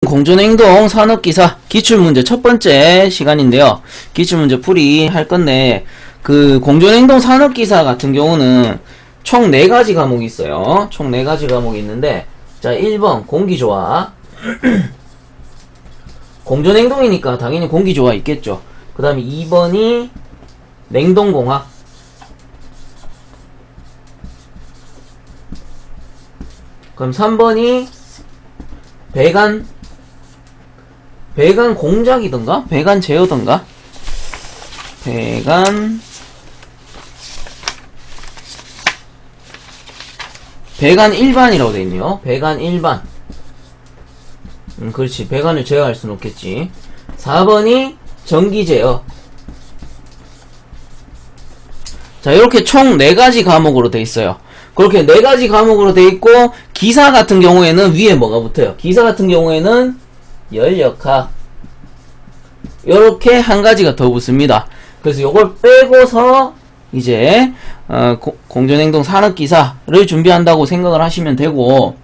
공존행동 산업기사 기출문제 첫 번째 시간인데요. 기출문제 풀이 할 건데, 그 공존행동 산업기사 같은 경우는 총 4가지 과목이 있어요. 총 4가지 과목이 있는데, 자, 1번 공기조화. 공존행동이니까 당연히 공기조화 있겠죠. 그 다음에 2번이 냉동공학. 그럼 3번이 배관 공작이던가? 배관 제어던가? 배관 일반이라고 되어있네요. 배관 일반. 그렇지. 배관을 제어할 수는 없겠지. 4번이 전기 제어. 자, 이렇게 총 4가지 과목으로 되어 있어요. 그렇게 4가지 과목으로 되어 있고, 기사 같은 경우에는 위에 뭐가 붙어요? 기사 같은 경우에는 열역학. 요렇게 한 가지가 더 붙습니다. 그래서 요걸 빼고서 이제 공존행동 산업기사를 준비한다고 생각을 하시면 되고,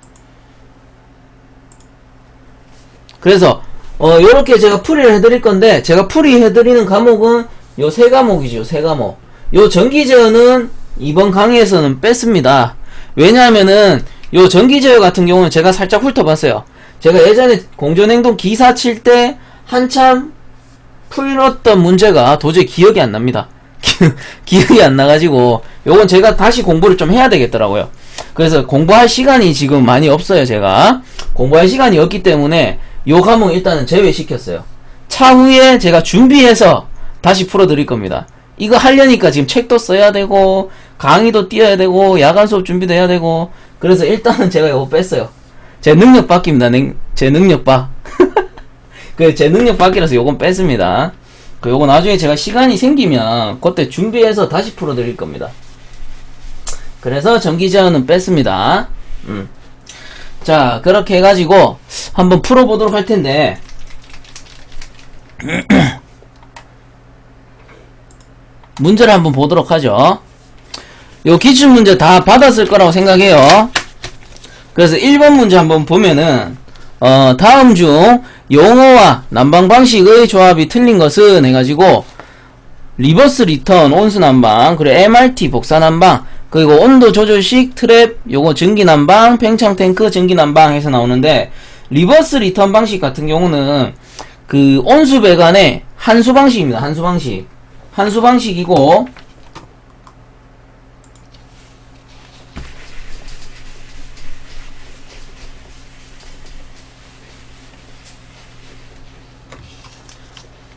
그래서 요렇게 제가 풀이를 해드릴 건데, 제가 풀이해드리는 과목은 요 3과목이죠. 요 3과목. 요 전기제어는 이번 강의에서는 뺐습니다. 왜냐하면은 요 전기제어 같은 경우는 제가 살짝 훑어봤어요. 제가 예전에 공존행동 기사 칠 때 한참 풀었던 문제가 도저히 기억이 안 납니다. 기억이 안 나가지고 요건 제가 다시 공부를 좀 해야 되겠더라고요. 그래서 공부할 시간이 지금 많이 없어요. 제가 공부할 시간이 없기 때문에 요 과목 일단은 제외시켰어요. 차후에 제가 준비해서 다시 풀어드릴 겁니다. 이거 하려니까 지금 책도 써야 되고 강의도 띄어야 되고 야간 수업 준비도 해야 되고, 그래서 일단은 제가 이거 뺐어요. 제 능력 받기입니다. 제 능력 받. 제 능력 받기라서 요건 뺐습니다. 요거 나중에 제가 시간이 생기면 그때 준비해서 다시 풀어드릴 겁니다. 그래서 전기제어는 뺐습니다. 자, 그렇게 해가지고 한번 풀어보도록 할 텐데, 문제를 한번 보도록 하죠. 요 기출문제 다 받았을 거라고 생각해요. 그래서 1번 문제 한번 보면은 다음 중 용어와 난방 방식의 조합이 틀린 것은 해가지고 리버스 리턴 온수 난방, 그리고 MRT 복사 난방, 그리고 온도 조절식 트랩 요거 전기 난방, 팽창 탱크 전기 난방 해서 나오는데, 리버스 리턴 방식 같은 경우는 그 온수 배관의 한수 방식입니다. 한수 방식이고,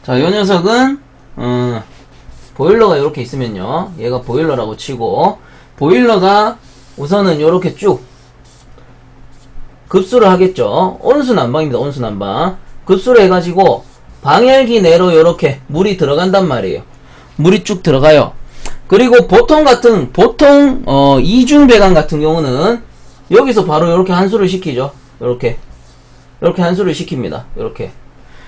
자, 요 녀석은 보일러가 이렇게 있으면요, 얘가 보일러라고 치고, 보일러가 우선은 요렇게 쭉 급수를 하겠죠. 온수 난방입니다. 온수 난방 급수를 해가지고 방열기 내로 요렇게 물이 들어간단 말이에요. 물이 쭉 들어가요. 그리고 보통 이중 배관 같은 경우는 여기서 바로 요렇게 한수를 시키죠. 요렇게 한수를 시킵니다. 요렇게.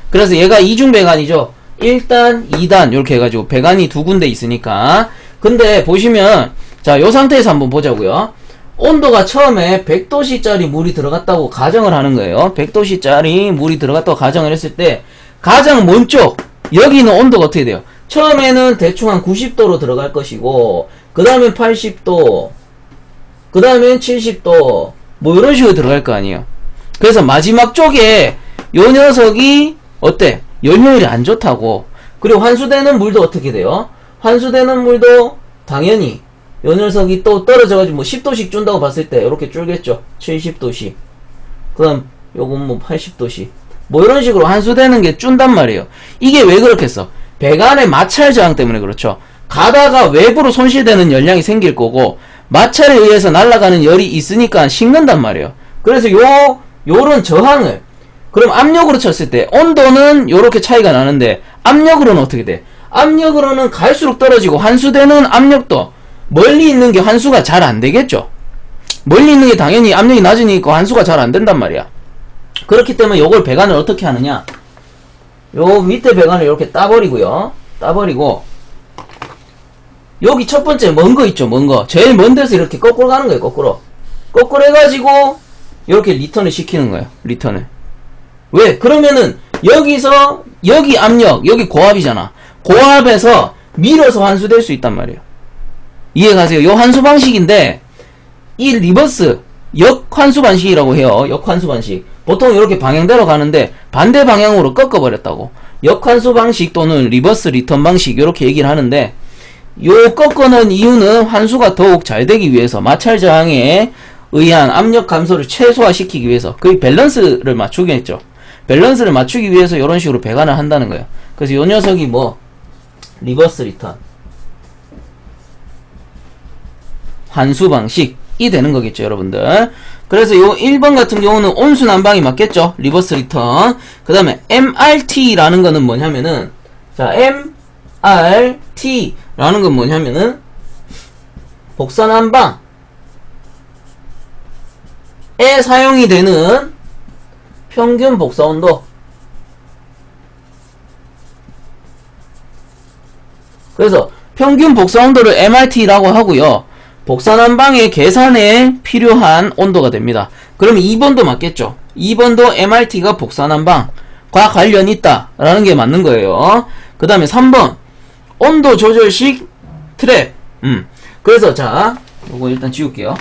그래서 얘가 이중 배관이죠. 1단, 2단 요렇게 해가지고 배관이 2군데 있으니까. 근데 보시면, 자, 요 상태에서 한번 보자고요. 온도가 처음에 100도씨짜리 물이 들어갔다고 가정을 하는 거예요. 100도씨짜리 물이 들어갔다고 가정을 했을 때, 가장 먼쪽 여기는 온도가 어떻게 돼요? 처음에는 대충 한 90도로 들어갈 것이고, 그 다음엔 80도, 그 다음엔 70도, 뭐 이런 식으로 들어갈 거 아니에요. 그래서 마지막 쪽에 요 녀석이 어때? 연료율이 안 좋다고. 그리고 환수되는 물도 어떻게 돼요? 환수되는 물도 당연히 요 녀석이 또 떨어져가지고 뭐 10도씩 준다고 봤을 때 이렇게 줄겠죠. 70도씩. 그 다음 요건 뭐 80도씩. 뭐 이런 식으로 환수되는 게 준단 말이에요. 이게 왜 그렇겠어? 배관의 마찰 저항 때문에 그렇죠. 가다가 외부로 손실되는 열량이 생길 거고, 마찰에 의해서 날아가는 열이 있으니까 식는단 말이에요. 그래서 요런 저항을, 그럼 압력으로 쳤을 때 온도는 요렇게 차이가 나는데, 압력으로는 어떻게 돼? 압력으로는 갈수록 떨어지고, 환수되는 압력도 멀리 있는 게 환수가 잘 안 되겠죠. 멀리 있는 게 당연히 압력이 낮으니까 환수가 잘 안 된단 말이야. 그렇기 때문에 요걸 배관을 어떻게 하느냐, 요 밑에 배관을 이렇게 따버리고요. 따버리고, 여기 첫 번째 먼 거 있죠, 먼 거. 제일 먼 데서 이렇게 거꾸로 가는 거예요, 거꾸로. 거꾸로 해가지고, 이렇게 리턴을 시키는 거예요, 리턴을. 왜? 그러면은 여기서 여기 압력, 여기 고압이잖아. 고압에서 밀어서 환수될 수 있단 말이에요. 이해가세요? 요 환수 방식인데 이 리버스 역환수 방식이라고 해요. 역환수 방식. 보통 이렇게 방향대로 가는데 반대 방향으로 꺾어버렸다고. 역환수 방식 또는 리버스 리턴 방식 이렇게 얘기를 하는데 요 꺾어놓은 이유는 환수가 더욱 잘 되기 위해서 마찰 저항에 의한 압력 감소를 최소화시키기 위해서 그 밸런스를 맞추겠죠. 밸런스를 맞추기 위해서 이런 식으로 배관을 한다는 거예요. 그래서 요 녀석이 뭐 리버스 리턴 환수 방식이 되는 거겠죠, 여러분들. 그래서 요 1번 같은 경우는 온수 난방이 맞겠죠. 리버스 리턴. 그 다음에 MRT라는 거는 뭐냐면은 자, MRT라는 건 뭐냐면은 복사 난방에 사용이 되는 평균 복사 온도. 그래서 평균 복사 온도를 MRT라고 하고요. 복사 난방의 계산에 필요한 온도가 됩니다. 그러면 2번도 맞겠죠. 2번도 MRT가 복사 난방과 관련이 있다 라는 게 맞는 거예요. 그 다음에 3번 온도 조절식 트랩. 그래서 자, 요거 일단 지울게요.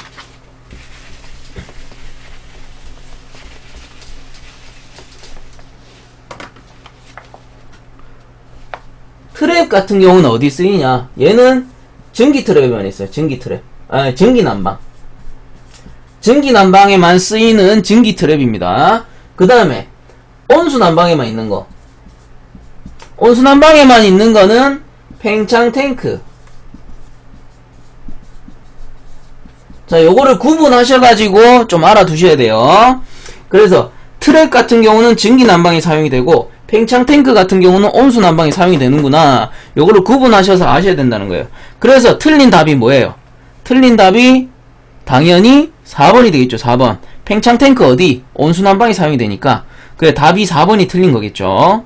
트랩 같은 경우는 어디 쓰이냐? 얘는 전기 트랩에만 있어요. 전기 트랩. 전기 난방. 전기 난방에만 쓰이는 전기 트랩입니다. 그 다음에 온수 난방에만 있는 거. 온수 난방에만 있는 거는 팽창 탱크. 자, 요거를 구분하셔가지고 좀 알아두셔야 돼요. 그래서 트랩 같은 경우는 전기 난방에 사용이 되고 팽창 탱크 같은 경우는 온수 난방에 사용이 되는구나. 요거를 구분하셔서 아셔야 된다는 거예요. 그래서 틀린 답이 뭐예요? 틀린 답이 당연히 4번이 되겠죠. 4번. 팽창 탱크 어디? 온수 난방에 사용이 되니까. 그래, 답이 4번이 틀린 거겠죠.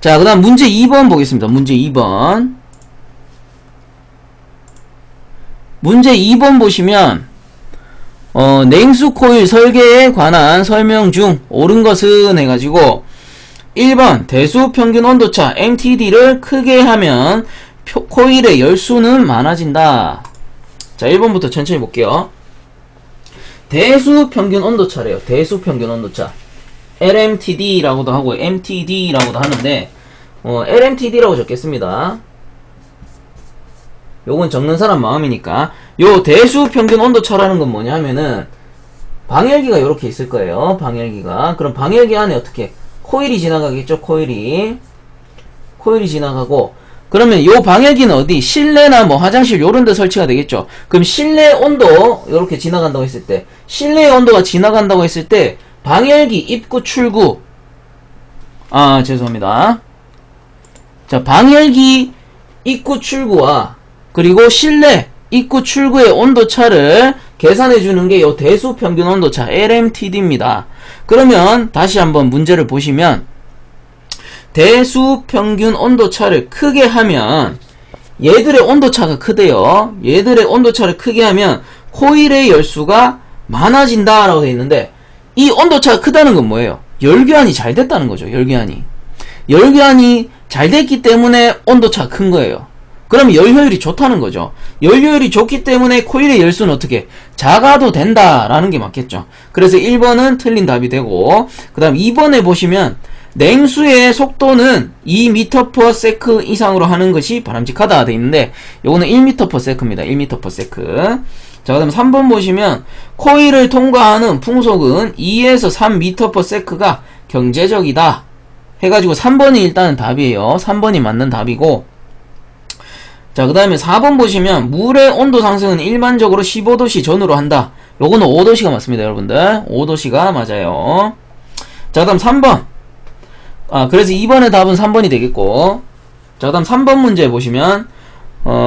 자, 그 다음 문제 2번 보겠습니다. 문제 2번. 문제 2번 보시면 냉수 코일 설계에 관한 설명 중 옳은 것은 해가지고 1번 대수 평균 온도차 MTD를 크게 하면 코일의 열수는 많아진다. 자, 1번부터 천천히 볼게요. 대수 평균 온도차래요. 대수 평균 온도차. LMTD라고도 하고 MTD라고도 하는데 LMTD라고 적겠습니다. 요건 적는 사람 마음이니까. 요 대수 평균 온도차라는 건 뭐냐 하면은 방열기가 요렇게 있을 거예요. 방열기가. 그럼 방열기 안에 어떻게 코일이 지나가겠죠. 코일이 지나가고, 그러면 요 방열기는 어디? 실내나 뭐 화장실 요런 데 설치가 되겠죠. 그럼 실내 온도 요렇게 지나간다고 했을 때, 실내의 온도가 지나간다고 했을 때 방열기 입구 출구, 죄송합니다. 자, 방열기 입구 출구와 그리고 실내 입구 출구의 온도차를 계산해주는 게 요 대수 평균 온도차 LMTD입니다. 그러면 다시 한번 문제를 보시면 대수 평균 온도차를 크게 하면 얘들의 온도차가 크대요. 얘들의 온도차를 크게 하면 코일의 열수가 많아진다 라고 되어 있는데, 이 온도차가 크다는 건 뭐예요? 열교환이 잘 됐다는 거죠. 열교환이 잘 됐기 때문에 온도차가 큰 거예요. 그럼 열효율이 좋다는 거죠. 열효율이 좋기 때문에 코일의 열수는 어떻게? 작아도 된다라는 게 맞겠죠. 그래서 1번은 틀린 답이 되고, 그 다음 2번에 보시면 냉수의 속도는 2m/s 이상으로 하는 것이 바람직하다 되어 있는데, 요거는 1m/s입니다. 1m/s. 자, 그 다음 3번 보시면 코일을 통과하는 풍속은 2에서 3m/s가 경제적이다 해가지고 3번이 일단은 답이에요. 3번이 맞는 답이고, 자, 그 다음에 4번 보시면 물의 온도 상승은 일반적으로 15도씨 전후로 한다. 요거는 5도씨가 맞습니다, 여러분들. 5도씨가 맞아요. 자, 그 다음 3번. 그래서 2번의 답은 3번이 되겠고, 자, 그 다음 3번 문제 보시면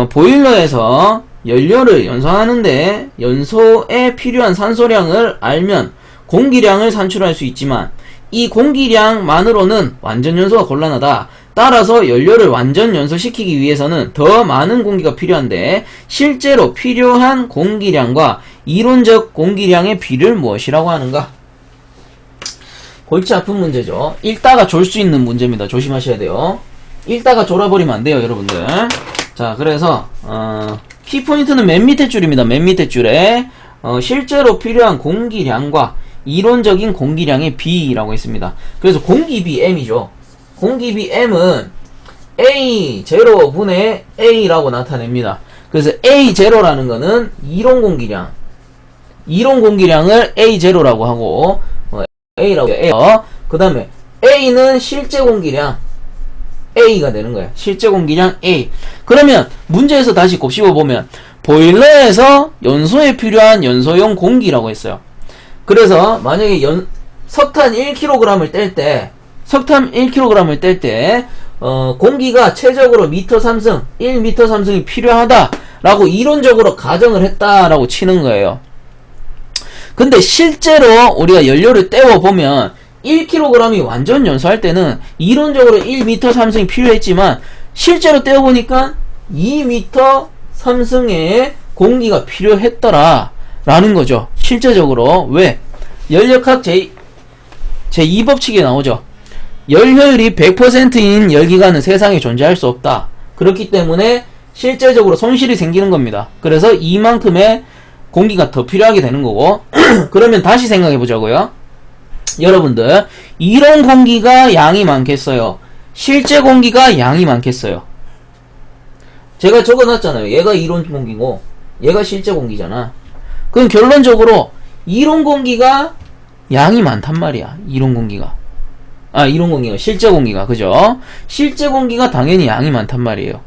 보일러에서 연료를 연소하는데 연소에 필요한 산소량을 알면 공기량을 산출할 수 있지만 이 공기량만으로는 완전 연소가 곤란하다. 따라서 연료를 완전 연소시키기 위해서는 더 많은 공기가 필요한데 실제로 필요한 공기량과 이론적 공기량의 비를 무엇이라고 하는가? 골치 아픈 문제죠. 읽다가 졸 수 있는 문제입니다. 조심하셔야 돼요. 읽다가 졸아버리면 안 돼요, 여러분들. 자, 그래서 키포인트는 맨 밑에 줄입니다. 맨 밑에 줄에 실제로 필요한 공기량과 이론적인 공기량의 B라고 했습니다. 그래서 공기비 M이죠. 공기비 M은 A0분의 A라고 나타냅니다. 그래서 A0라는 거는 이론 공기량. 이론 공기량을 A0라고 하고 A라고 해요. 그 다음에 A는 실제 공기량 A가 되는 거예요. 실제 공기량 A. 그러면 문제에서 다시 곱씹어보면 보일러에서 연소에 필요한 연소용 공기라고 했어요. 그래서 만약에 석탄 1kg을 뗄 때 공기가 최적으로 미터 3승 1m 3승이 필요하다라고 이론적으로 가정을 했다라고 치는 거예요. 근데 실제로 우리가 연료를 떼어보면 1kg이 완전 연소할 때는 이론적으로 1m 3승이 필요했지만 실제로 떼어보니까 2m 3승의 공기가 필요했더라 라는 거죠. 실제적으로. 왜? 연력학 제2법칙에 나오죠. 열효율이 100%인 열기관은 세상에 존재할 수 없다. 그렇기 때문에 실제적으로 손실이 생기는 겁니다. 그래서 이만큼의 공기가 더 필요하게 되는 거고 그러면 다시 생각해 보자고요. 여러분들 이론 공기가 양이 많겠어요? 실제 공기가 양이 많겠어요? 제가 적어놨잖아요. 얘가 이론 공기고 얘가 실제 공기잖아. 그럼 결론적으로 이론 공기가 양이 많단 말이야. 이론 공기가 실제 공기가, 그죠? 실제 공기가 당연히 양이 많단 말이에요.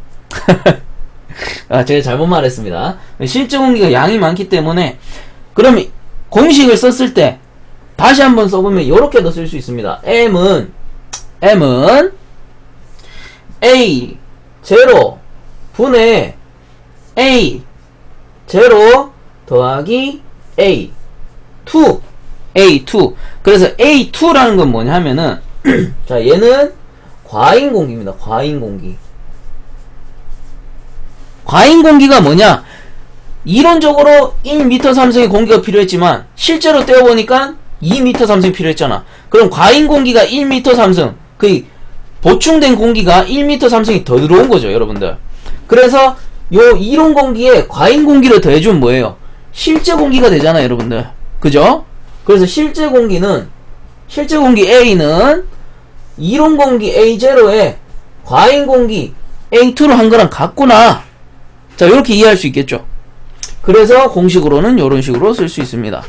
제가 잘못 말했습니다. 실제 공기가 양이 많기 때문에 그러면 공식을 썼을 때 다시 한번 써보면 이렇게도 쓸 수 있습니다. M은 A 0 분의 A 0 더하기 A 2 그래서 A2라는 건 뭐냐면은 자, 얘는 과잉 공기입니다. 과잉 공기. 과잉 공기가 뭐냐? 이론적으로 1m 3승의 공기가 필요했지만 실제로 떼어보니까 2m 3승이 필요했잖아. 그럼 과잉 공기가 1m 3승, 그 보충된 공기가 1m 3승이 더 들어온 거죠, 여러분들. 그래서 요 이론 공기에 과잉 공기를 더해주면 뭐예요? 실제 공기가 되잖아, 여러분들. 그죠? 그래서 실제 공기 A는 이론 공기 A0에 과잉 공기 A2로 한 거랑 같구나. 자, 이렇게 이해할 수 있겠죠. 그래서 공식으로는 이런 식으로 쓸 수 있습니다.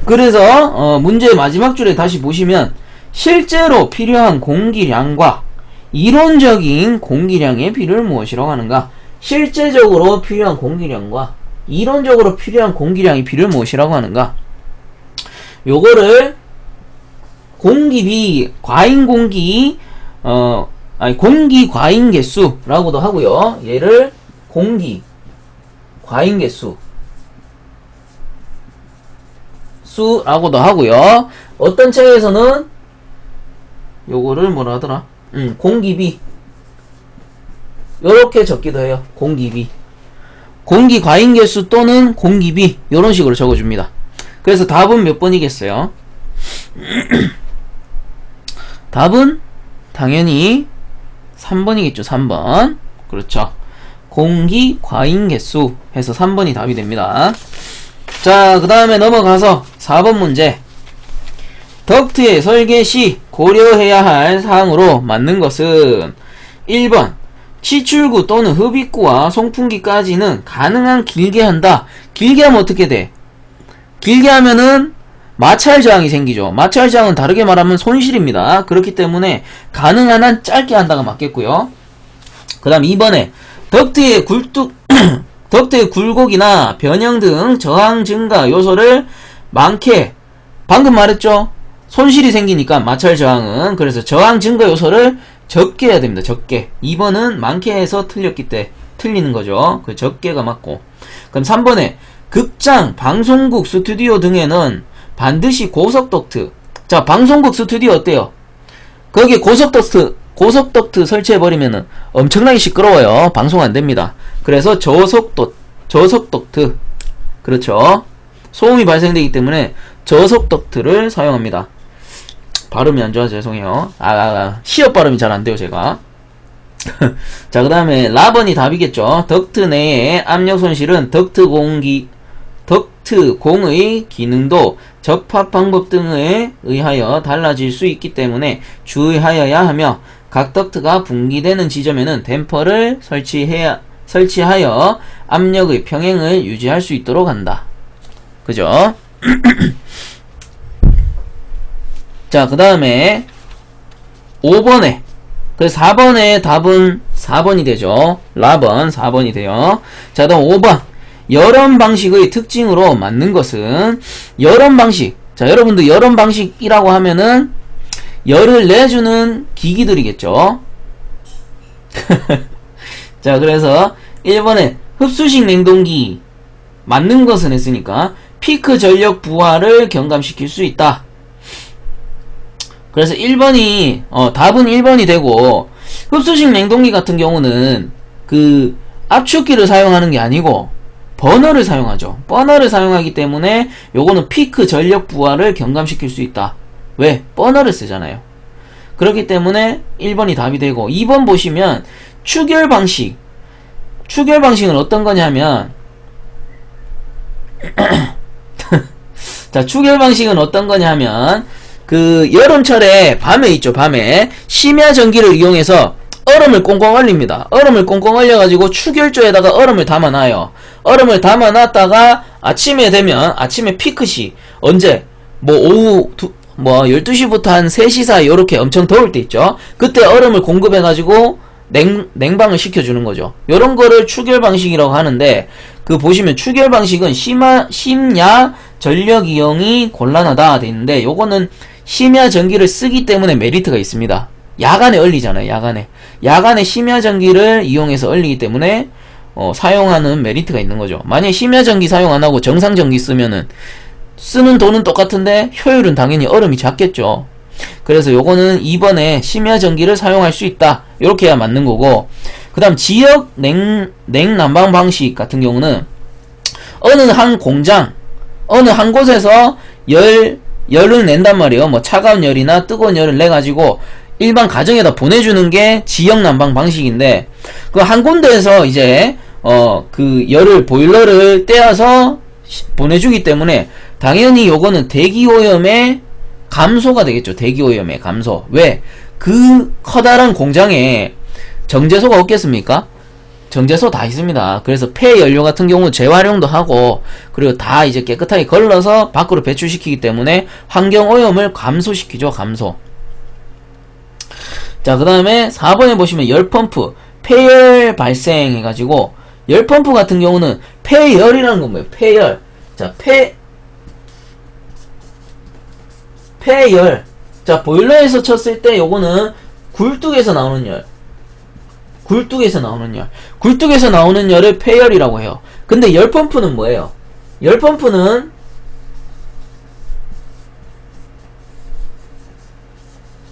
그래서 문제의 마지막 줄에 다시 보시면 실제로 필요한 공기량과 이론적인 공기량의 비를 무엇이라고 하는가? 실제적으로 필요한 공기량과 이론적으로 필요한 공기량의 비를 무엇이라고 하는가? 요거를 공기비, 과잉 공기, 공기 과잉 개수라고도 하고요. 얘를 공기 과잉 개수 수라고도 하고요. 어떤 책에서는 요거를 뭐라 하더라? 공기비 요렇게 적기도 해요. 공기비, 공기 과잉 개수 또는 공기비 요런 식으로 적어줍니다. 그래서 답은 몇 번이겠어요? 답은 당연히 3번이겠죠. 3번. 그렇죠. 공기 과잉 개수 해서 3번이 답이 됩니다. 자, 그 다음에 넘어가서 4번 문제. 덕트의 설계 시 고려해야 할 사항으로 맞는 것은 1번 치출구 또는 흡입구와 송풍기까지는 가능한 길게 한다. 길게 하면 어떻게 돼? 길게 하면은 마찰 저항이 생기죠. 마찰 저항은 다르게 말하면 손실입니다. 그렇기 때문에 가능한 한 짧게 한다가 맞겠고요. 그 다음 2번에 덕트의 굴곡이나 변형 등 저항 증가 요소를 많게, 방금 말했죠. 손실이 생기니까 마찰 저항은, 그래서 저항 증가 요소를 적게 해야 됩니다. 적게. 2번은 많게 해서 틀리는 거죠. 그 적게가 맞고. 그럼 3번에 극장, 방송국, 스튜디오 등에는 반드시 고속 덕트. 자, 방송국, 스튜디오 어때요? 거기에 고속 덕트 설치해버리면은 엄청나게 시끄러워요. 방송 안됩니다. 그래서 저속 덕트. 그렇죠. 소음이 발생되기 때문에 저속 덕트를 사용합니다. 발음이 안 좋아서 죄송해요. 시업 발음이 잘 안 돼요, 제가. 자, 그 다음에 라번이 답이겠죠. 덕트 내의 압력 손실은 덕트 공의 기능도 접합 방법 등에 의하여 달라질 수 있기 때문에 주의하여야 하며, 각 덕트가 분기되는 지점에는 댐퍼를 설치하여 압력의 평행을 유지할 수 있도록 한다. 그죠? 자, 그 다음에 5번에, 그래서 4번의 답은 4번이 되죠. 라번 4번이 돼요. 자, 다음 5번. 열원 방식의 특징으로 맞는 것은, 열원 방식. 자, 여러분들 열원 방식이라고 하면은 열을 내주는 기기들이겠죠. 자, 그래서 1번에 흡수식 냉동기 맞는 것은 했으니까 피크 전력 부하를 경감시킬 수 있다. 그래서 1번이 답은 1번이 되고, 흡수식 냉동기 같은 경우는 그 압축기를 사용하는 게 아니고 버너를 사용하죠. 버너를 사용하기 때문에 요거는 피크 전력 부하를 경감시킬 수 있다. 왜? 버너를 쓰잖아요. 그렇기 때문에 1번이 답이 되고, 2번 보시면 추결 방식. 추결 방식은 어떤 거냐면 자, 추결 방식은 어떤 거냐면 그 여름철에 밤에 있죠. 밤에 심야 전기를 이용해서 얼음을 꽁꽁 얼립니다. 얼음을 꽁꽁 얼려가지고 추결조에다가 얼음을 담아놔요. 얼음을 담아놨다가 아침에 되면, 아침에 피크시 언제? 뭐 오후 12시부터 한 3시 사이 요렇게 엄청 더울 때 있죠. 그때 얼음을 공급해가지고 냉방을 시켜주는 거죠. 요런 거를 추결 방식이라고 하는데, 그 보시면 추결 방식은 심야 전력 이용이 곤란하다 돼 있는데, 요거는 심야 전기를 쓰기 때문에 메리트가 있습니다. 야간에 얼리잖아요. 야간에 심야 전기를 이용해서 얼리기 때문에 사용하는 메리트가 있는 거죠. 만약에 심야 전기 사용 안 하고 정상 전기 쓰면은 쓰는 돈은 똑같은데 효율은 당연히 얼음이 작겠죠. 그래서 요거는 2번에 심야 전기를 사용할 수 있다. 요렇게 해야 맞는 거고, 그 다음 지역 냉난방 방식 같은 경우는 어느 한 공장, 어느 한 곳에서 열을 낸단 말이에요. 뭐 차가운 열이나 뜨거운 열을 내가지고 일반 가정에다 보내주는 게 지역 난방 방식인데, 그 한 군데에서 이제 그 열을 보일러를 떼어서 보내주기 때문에 당연히 요거는 대기오염의 감소가 되겠죠. 대기오염의 감소. 왜? 그 커다란 공장에 정제소가 없겠습니까? 정제소 다 있습니다. 그래서 폐연료 같은 경우 재활용도 하고, 그리고 다 이제 깨끗하게 걸러서 밖으로 배출시키기 때문에 환경오염을 감소시키죠. 감소. 자, 그 다음에 4번에 보시면 열펌프, 폐열 발생해가지고, 열펌프 같은 경우는 폐열이라는 건 뭐예요? 폐열. 자, 폐열. 자, 보일러에서 쳤을 때 요거는 굴뚝에서 나오는 열. 굴뚝에서 나오는 열을 폐열이라고 해요. 근데 열펌프는 뭐예요? 열펌프는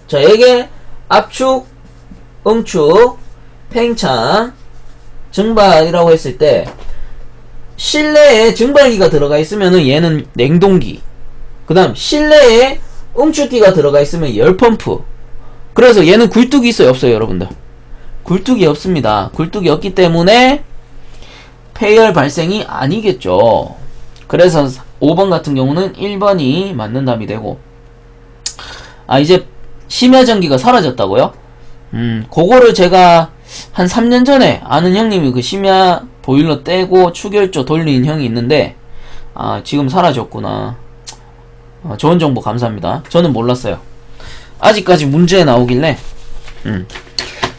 자, 이게 압축, 응축, 팽창, 증발이라고 했을 때 실내에 증발기가 들어가 있으면은 얘는 냉동기, 그 다음 실내에 응축기가 들어가 있으면 열펌프. 그래서 얘는 굴뚝이 있어요, 없어요, 여러분들? 굴뚝이 없습니다. 굴뚝이 없기 때문에 폐열 발생이 아니겠죠. 그래서 5번 같은 경우는 1번이 맞는 답이 되고, 이제 심야 전기가 사라졌다고요? 그거를 제가 한 3년 전에 아는 형님이 그 심야 보일러 떼고 추결조 돌리는 형이 있는데, 지금 사라졌구나. 좋은 정보 감사합니다. 저는 몰랐어요. 아직까지 문제에 나오길래.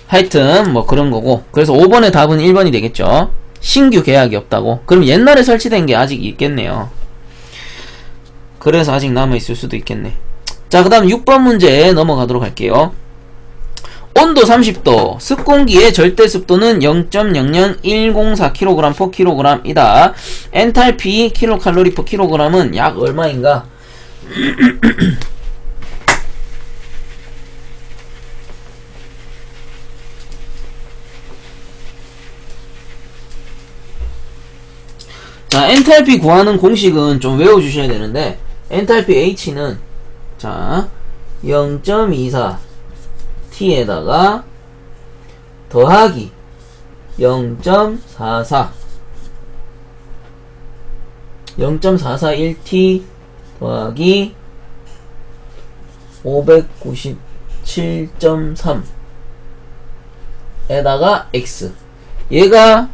하여튼 뭐 그런 거고, 그래서 5번의 답은 1번이 되겠죠. 신규 계약이 없다고. 그럼 옛날에 설치된 게 아직 있겠네요. 그래서 아직 남아있을 수도 있겠네. 자, 그 다음 6번 문제 넘어가도록 할게요. 온도 30도, 습공기의 절대 습도는 0.00104kg/kg 이다. 엔탈피 kcal/kg은 약 얼마인가? 자, 엔탈피 구하는 공식은 좀 외워주셔야 되는데, 엔탈피 H는, 자, 0.24t에다가 더하기 0.44 0.441t 더하기 597.3 에다가 x. 얘가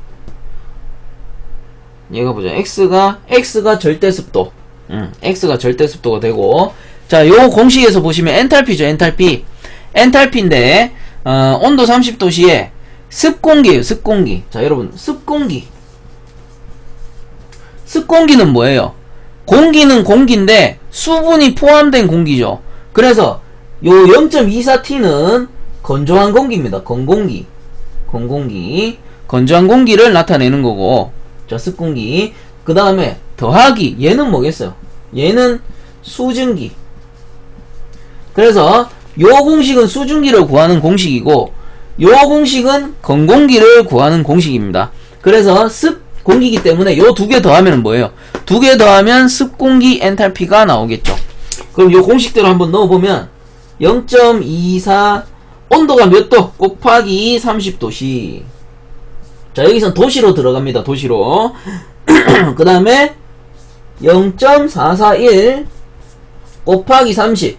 보자. x가 절대습도. x가 절대습도가 되고, 자, 요 공식에서 보시면 엔탈피죠, 엔탈피. 엔탈피인데, 온도 30도 시에 습공기예요, 습공기. 자, 여러분, 습공기는 뭐예요? 공기는 공기인데, 수분이 포함된 공기죠. 그래서, 요 0.24t는 건조한 공기입니다. 건공기. 건조한 공기를 나타내는 거고, 자, 습공기. 그 다음에, 더하기. 얘는 뭐겠어요? 얘는 수증기. 그래서, 요 공식은 수증기를 구하는 공식이고, 요 공식은 건공기를 구하는 공식입니다. 그래서, 습공기이기 때문에 요 두 개 더하면 뭐예요? 두 개 더하면 습공기 엔탈피가 나오겠죠. 그럼 요 공식대로 한번 넣어보면, 0.24 온도가 몇 도? 곱하기 30도씨. 자, 여기선 도시로 들어갑니다. 도시로. 그 다음에 0.441 곱하기 30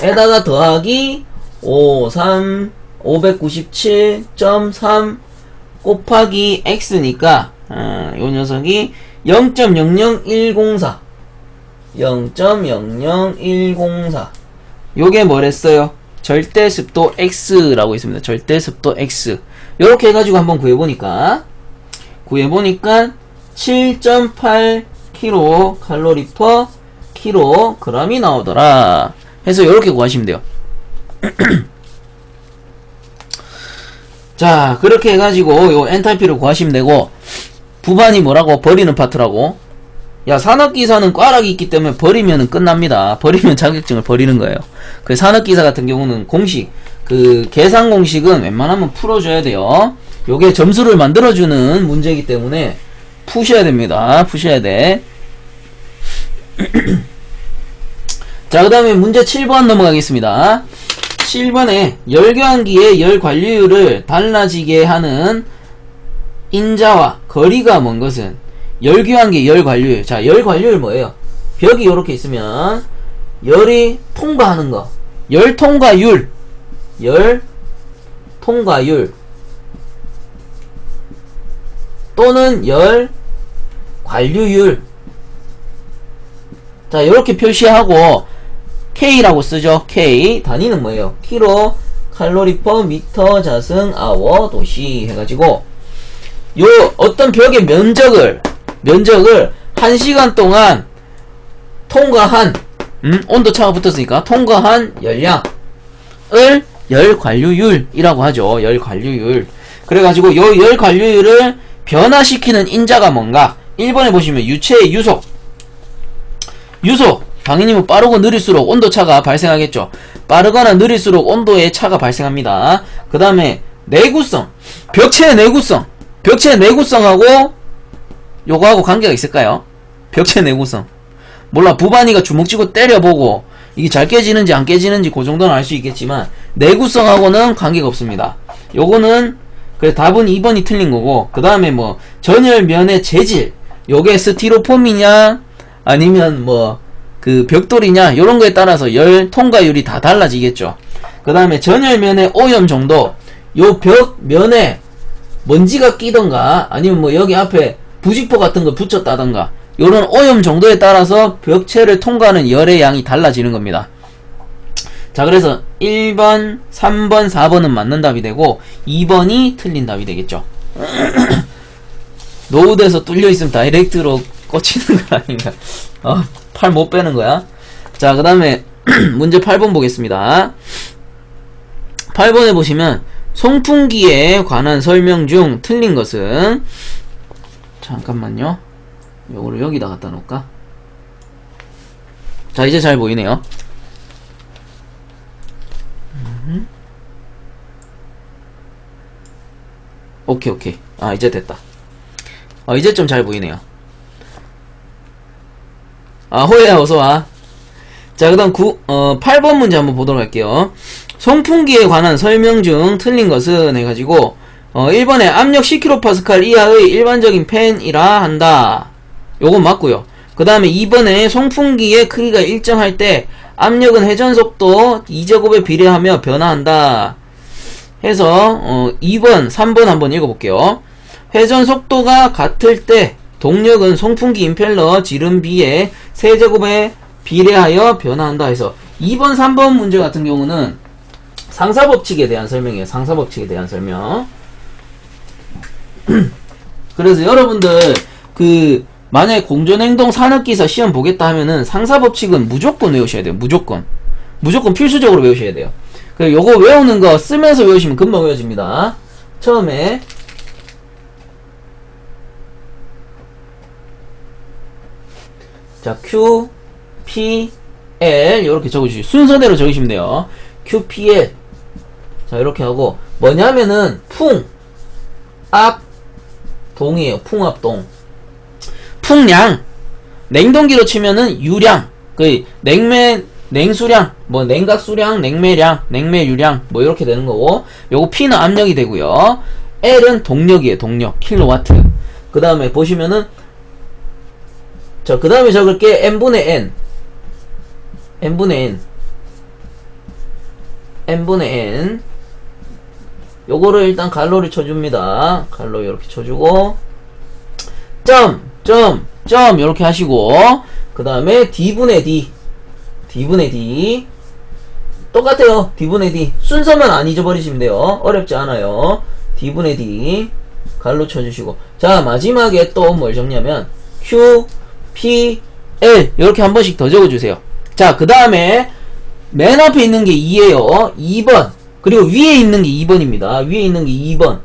에다가 더하기 597.3 곱하기 x니까 요 녀석이 0.00104 0.00104 요게 뭐랬어요? 절대습도 x라고 있습니다. 절대습도 x. 요렇게 해가지고 한번 구해보니까 7.8kcal/kg이 나오더라. 해서 요렇게 구하시면 돼요. 자, 그렇게 해가지고 요 엔탈피를 구하시면 되고, 부반이 뭐라고? 버리는 파트라고. 야, 산업기사는 꽈락이 있기 때문에 버리면 끝납니다. 버리면 자격증을 버리는 거예요. 그 산업기사 같은 경우는 공식, 그 계산 공식은 웬만하면 풀어줘야 돼요. 요게 점수를 만들어주는 문제이기 때문에 푸셔야 됩니다. 푸셔야 돼. 자, 그 다음에 문제 7번 넘어가겠습니다. 7번에 열교환기의 열 관류율을 달라지게 하는 인자와 거리가 먼 것은 열교환기 열 관류율. 자, 열 관류율 뭐예요? 벽이 요렇게 있으면 열이 통과하는 거. 열 통과율. 또는 열 관류율. 자, 요렇게 표시하고 K라고 쓰죠. K. 단위는 뭐예요? 킬로 칼로리 퍼 미터 자승 아워 도시 해가지고 요 어떤 벽의 면적을 1시간 동안 통과한 온도차가 붙었으니까 통과한 열량을 열관류율이라고 하죠. 열관류율. 그래가지고 요 열관류율을 변화시키는 인자가 뭔가? 1번에 보시면 유체의 유속. 당연히 뭐 빠르고 느릴수록 온도차가 발생하겠죠. 빠르거나 느릴수록 온도의 차가 발생합니다. 그 다음에 내구성. 벽체의 내구성하고 요거하고 관계가 있을까요? 벽체 내구성. 몰라. 부반이가 주먹 쥐고 때려보고 이게 잘 깨지는지 안 깨지는지 그 정도는 알 수 있겠지만 내구성하고는 관계가 없습니다. 요거는 그래 답은 2번이 틀린 거고, 그 다음에 뭐 전열면의 재질, 요게 스티로폼이냐 아니면 뭐 그 벽돌이냐 요런 거에 따라서 열 통과율이 다 달라지겠죠. 그 다음에 전열면의 오염 정도, 요 벽면에 먼지가 끼던가 아니면 뭐 여기 앞에 부직포 같은 거 붙였다던가 요런 오염 정도에 따라서 벽체를 통과하는 열의 양이 달라지는 겁니다. 자, 그래서 1번, 3번, 4번은 맞는 답이 되고 2번이 틀린 답이 되겠죠. 노후돼서 뚫려있으면 다이렉트로 꽂히는 거 아닌가. 팔 못 빼는 거야. 자, 그 다음에 문제 8번 보겠습니다. 8번에 보시면 송풍기에 관한 설명 중 틀린 것은, 잠깐만요, 요거를 여기다 갖다 놓을까? 자, 이제 잘 보이네요. 오케이. 이제 됐다. 이제 좀 잘 보이네요. 호야야, 어서와. 자, 그 다음 8번 문제 한번 보도록 할게요. 송풍기에 관한 설명 중 틀린 것은 해가지고 1번에 압력 10kPa 이하의 일반적인 팬이라 한다. 요건 맞고요. 그 다음에 2번에 송풍기의 크기가 일정할 때 압력은 회전속도 2제곱에 비례하며 변화한다. 해서 2번, 3번 한번 읽어볼게요. 회전속도가 같을 때 동력은 송풍기 임펠러 지름비의 세제곱에 비례하여 변화한다 해서 2번, 3번 문제 같은 경우는 상사법칙에 대한 설명이에요. 상사법칙에 대한 설명. 그래서 여러분들 만약에 공전행동 산업기사 시험 보겠다 하면은 상사법칙은 무조건 외우셔야 돼요. 무조건 필수적으로 외우셔야 돼요. 그래서 요거 외우는 거 쓰면서 외우시면 금방 외워집니다. 처음에 자, Q, P, L 이렇게 적어주시고 순서대로 적으시면 돼요. Q, P, L 자, 이렇게 하고 뭐냐면은 풍압동이에요. 풍압동. 풍량 냉동기로 치면은 유량 냉수량 냉각수량 냉매량 냉매유량 이렇게 되는 거고 요거 P는 압력이 되고요. L은 동력이에요. 동력 킬로와트. 그 다음에 보시면은 자, 그 다음에 적을게 n분의 n 요거를 일단 갈로리 쳐줍니다. 갈로 이렇게 쳐주고 점 이렇게 하시고 그 다음에 d분의 d 똑같아요. d분의 d 순서만 안 잊어버리시면 돼요. 어렵지 않아요. d분의 d 갈로 쳐주시고 자, 마지막에 또 뭘 적냐면 q, p, l 이렇게 한 번씩 더 적어주세요. 자, 그 다음에 맨 앞에 있는 게 2에요 2번 그리고 위에 있는 게 2번입니다. 위에 있는 게 2번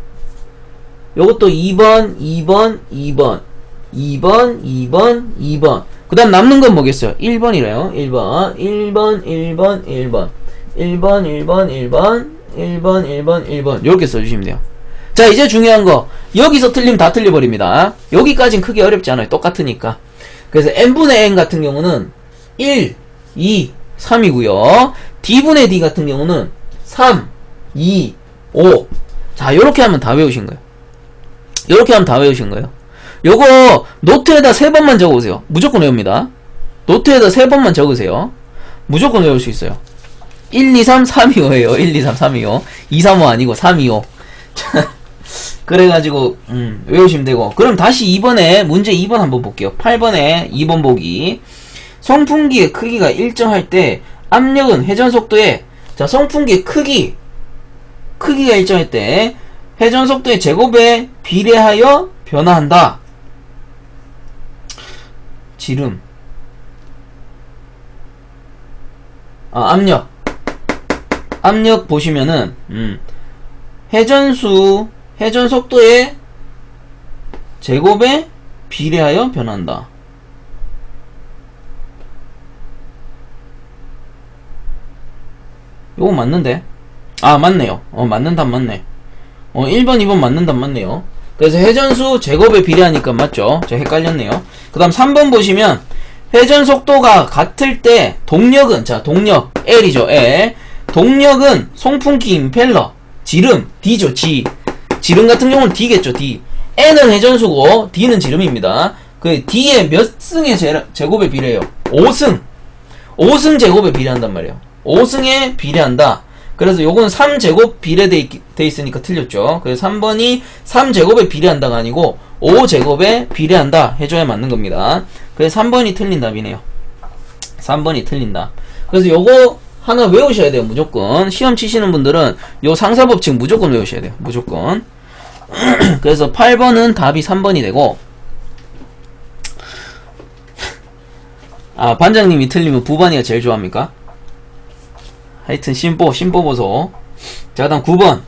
요것도 2번 그 다음 남는 건 뭐겠어요? 1번이래요. 1번 요렇게 써주시면 돼요. 자, 이제 중요한 거 여기서 틀리면 다 틀려버립니다. 여기까진 크게 어렵지 않아요. 똑같으니까. 그래서 n분의 n 같은 경우는 1, 2, 3이고요 d분의 d 같은 경우는 3, 2, 5 자, 요렇게 하면 다 외우신 거예요. 요거 노트에다 3번만 적어보세요. 무조건 외웁니다. 노트에다 3번만 적으세요. 무조건 외울 수 있어요. 1, 2, 3, 3, 2, 5에요. 1, 2, 3, 3, 2, 5 2, 3, 5 아니고 3, 2, 5 그래가지고 외우시면 되고 그럼 다시 2번에 문제 2번 한번 볼게요. 8번에 2번 보기 송풍기의 크기가 일정할 때 압력은 회전속도에 자, 송풍기의 크기가 일정할 때 회전속도의 제곱에 비례하여 변화한다. 지름 압력 보시면은 회전속도의 제곱에 비례하여 변한다. 요거 맞는데? 아, 맞네요. 맞는 답 맞네. 1번, 2번 맞는 답 맞네요. 그래서 회전수 제곱에 비례하니까 맞죠? 저 헷갈렸네요. 그 다음 3번 보시면 회전속도가 같을 때 동력은 자, 동력 L이죠. L 동력은 송풍기 임펠러 지름 D죠. G 지름 같은 경우는 D겠죠. D N은 회전수고 D는 지름입니다. 그 D의 몇 승의 제곱에 비례해요? 5승 제곱에 비례한단 말이에요. 5승에 비례한다. 그래서 요건 3제곱 비례돼 있으니까 틀렸죠. 그래서 3번이 3제곱에 비례한다가 아니고 5제곱에 비례한다 해줘야 맞는 겁니다. 그래서 3번이 틀린 답이네요. 3번이 틀린다. 그래서 요거 하나 외우셔야 돼요. 무조건 시험 치시는 분들은 요 상사법칙 무조건 외우셔야 돼요. 무조건. 그래서 8번은 답이 3번이 되고 아, 반장님이 틀리면 부반이가 제일 좋아합니까? 하여튼 심보보소. 자, 그다음 9번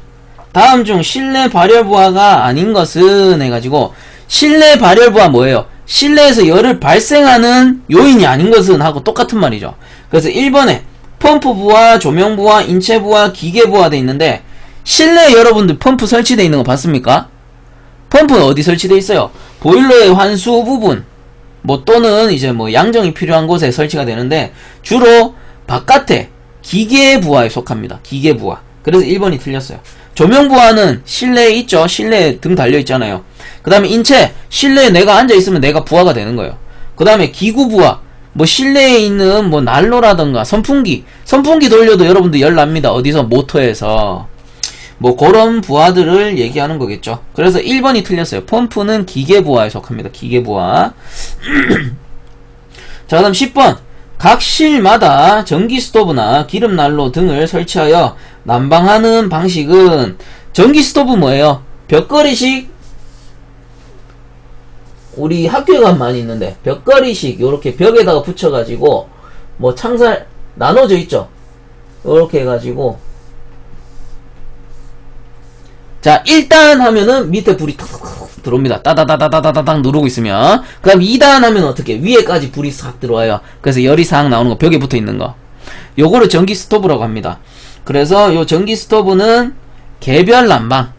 다음 중 실내 발열부하가 아닌 것은 해가지고 실내 발열부하 뭐예요? 실내에서 열을 발생하는 요인이 아닌 것은 하고 똑같은 말이죠. 그래서 1번에 펌프부하, 조명부하, 인체부하, 기계부하 돼 있는데 실내에 여러분들 펌프 설치되어 있는 거 봤습니까? 펌프는 어디 설치되어 있어요? 보일러의 환수 부분 뭐 또는 이제 뭐 양정이 필요한 곳에 설치가 되는데 주로 바깥에 기계 부하에 속합니다. 기계 부하. 그래서 1번이 틀렸어요. 조명 부하는 실내에 있죠. 실내에 등 달려 있잖아요. 그 다음에 인체, 실내에 내가 앉아 있으면 내가 부하가 되는 거예요. 그 다음에 기구 부하, 뭐 실내에 있는 뭐 난로라던가 선풍기 돌려도 여러분들 열 납니다. 어디서? 모터에서. 뭐 그런 부하들을 얘기하는 거겠죠. 그래서 1번이 틀렸어요. 펌프는 기계 부하에 속합니다. 기계 부하. 자, 그다음 10번. 각 실마다 전기 스토브나 기름 난로 등을 설치하여 난방하는 방식은, 전기 스토브 뭐예요? 벽걸이식, 우리 학교에 가면 많이 있는데 벽걸이식 요렇게 벽에다가 붙여가지고 뭐 창살 나눠져 있죠. 요렇게 해가지고, 자, 1단 하면은 밑에 불이 탁탁 들어옵니다. 따다다다다다닥 누르고 있으면. 그 다음 2단 하면 어떻게? 위에까지 불이 싹 들어와요. 그래서 열이 싹 나오는 거, 벽에 붙어 있는 거. 요거를 전기 스토브라고 합니다. 그래서 요 전기 스토브는 개별 난방.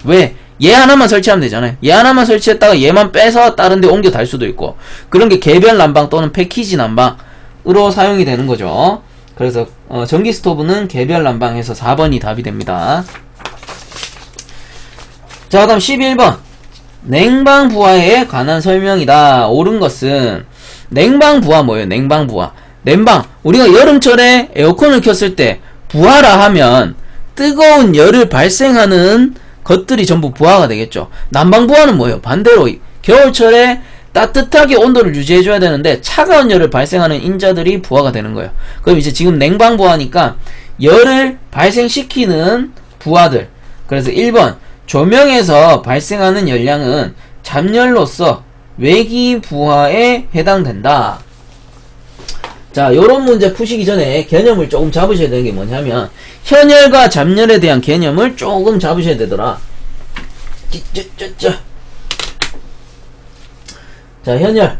왜? 얘 하나만 설치하면 되잖아요. 얘 하나만 설치했다가 얘만 빼서 다른 데 옮겨 달 수도 있고. 그런 게 개별 난방 또는 패키지 난방으로 사용이 되는 거죠. 그래서 전기 스토브는 개별 난방해서 4번이 답이 됩니다. 자, 그다음 11번. 냉방 부하에 관한 설명이다. 옳은 것은, 냉방 부하 뭐예요? 냉방 부하. 냉방. 우리가 여름철에 에어컨을 켰을 때 부하라 하면 뜨거운 열을 발생하는 것들이 전부 부하가 되겠죠. 난방 부하는 뭐예요? 반대로 겨울철에 따뜻하게 온도를 유지해줘야 되는데 차가운 열을 발생하는 인자들이 부하가 되는 거예요. 그럼 이제 지금 냉방 부하니까 열을 발생시키는 부하들. 그래서 1번. 조명에서 발생하는 열량은 잡열로서 외기 부하에 해당된다. 자, 요런 문제 푸시기 전에 개념을 조금 잡으셔야 되는 게 뭐냐면, 현열과 잡열에 대한 개념을 조금 잡으셔야 되더라. 자, 현열.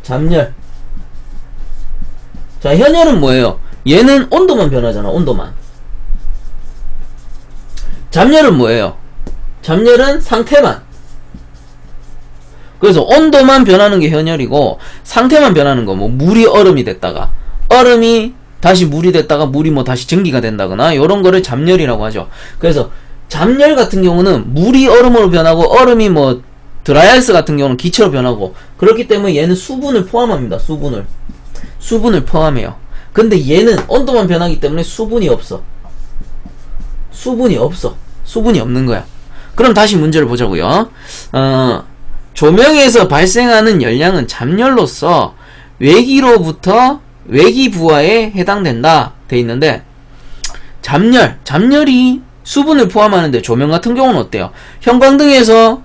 잡열. 자, 현열은 뭐예요? 얘는 온도만 변하잖아. 온도만. 잡열은 뭐예요? 잡열은 상태만. 그래서 온도만 변하는 게 현열이고, 상태만 변하는 거, 뭐 물이 얼음이 됐다가, 얼음이 다시 물이 됐다가 물이 뭐 다시 전기가 된다거나 요런 거를 잡열이라고 하죠. 그래서 잡열 같은 경우는 물이 얼음으로 변하고, 얼음이 뭐 드라이아이스 같은 경우는 기체로 변하고, 그렇기 때문에 얘는 수분을 포함합니다. 수분을 포함해요. 근데 얘는 온도만 변하기 때문에 수분이 없어. 수분이 없는 거야. 그럼 다시 문제를 보자고요. 조명에서 발생하는 열량은 잡열로서 외기 부하에 해당된다 돼 있는데, 잡열이 수분을 포함하는데 조명 같은 경우는 어때요? 형광등에서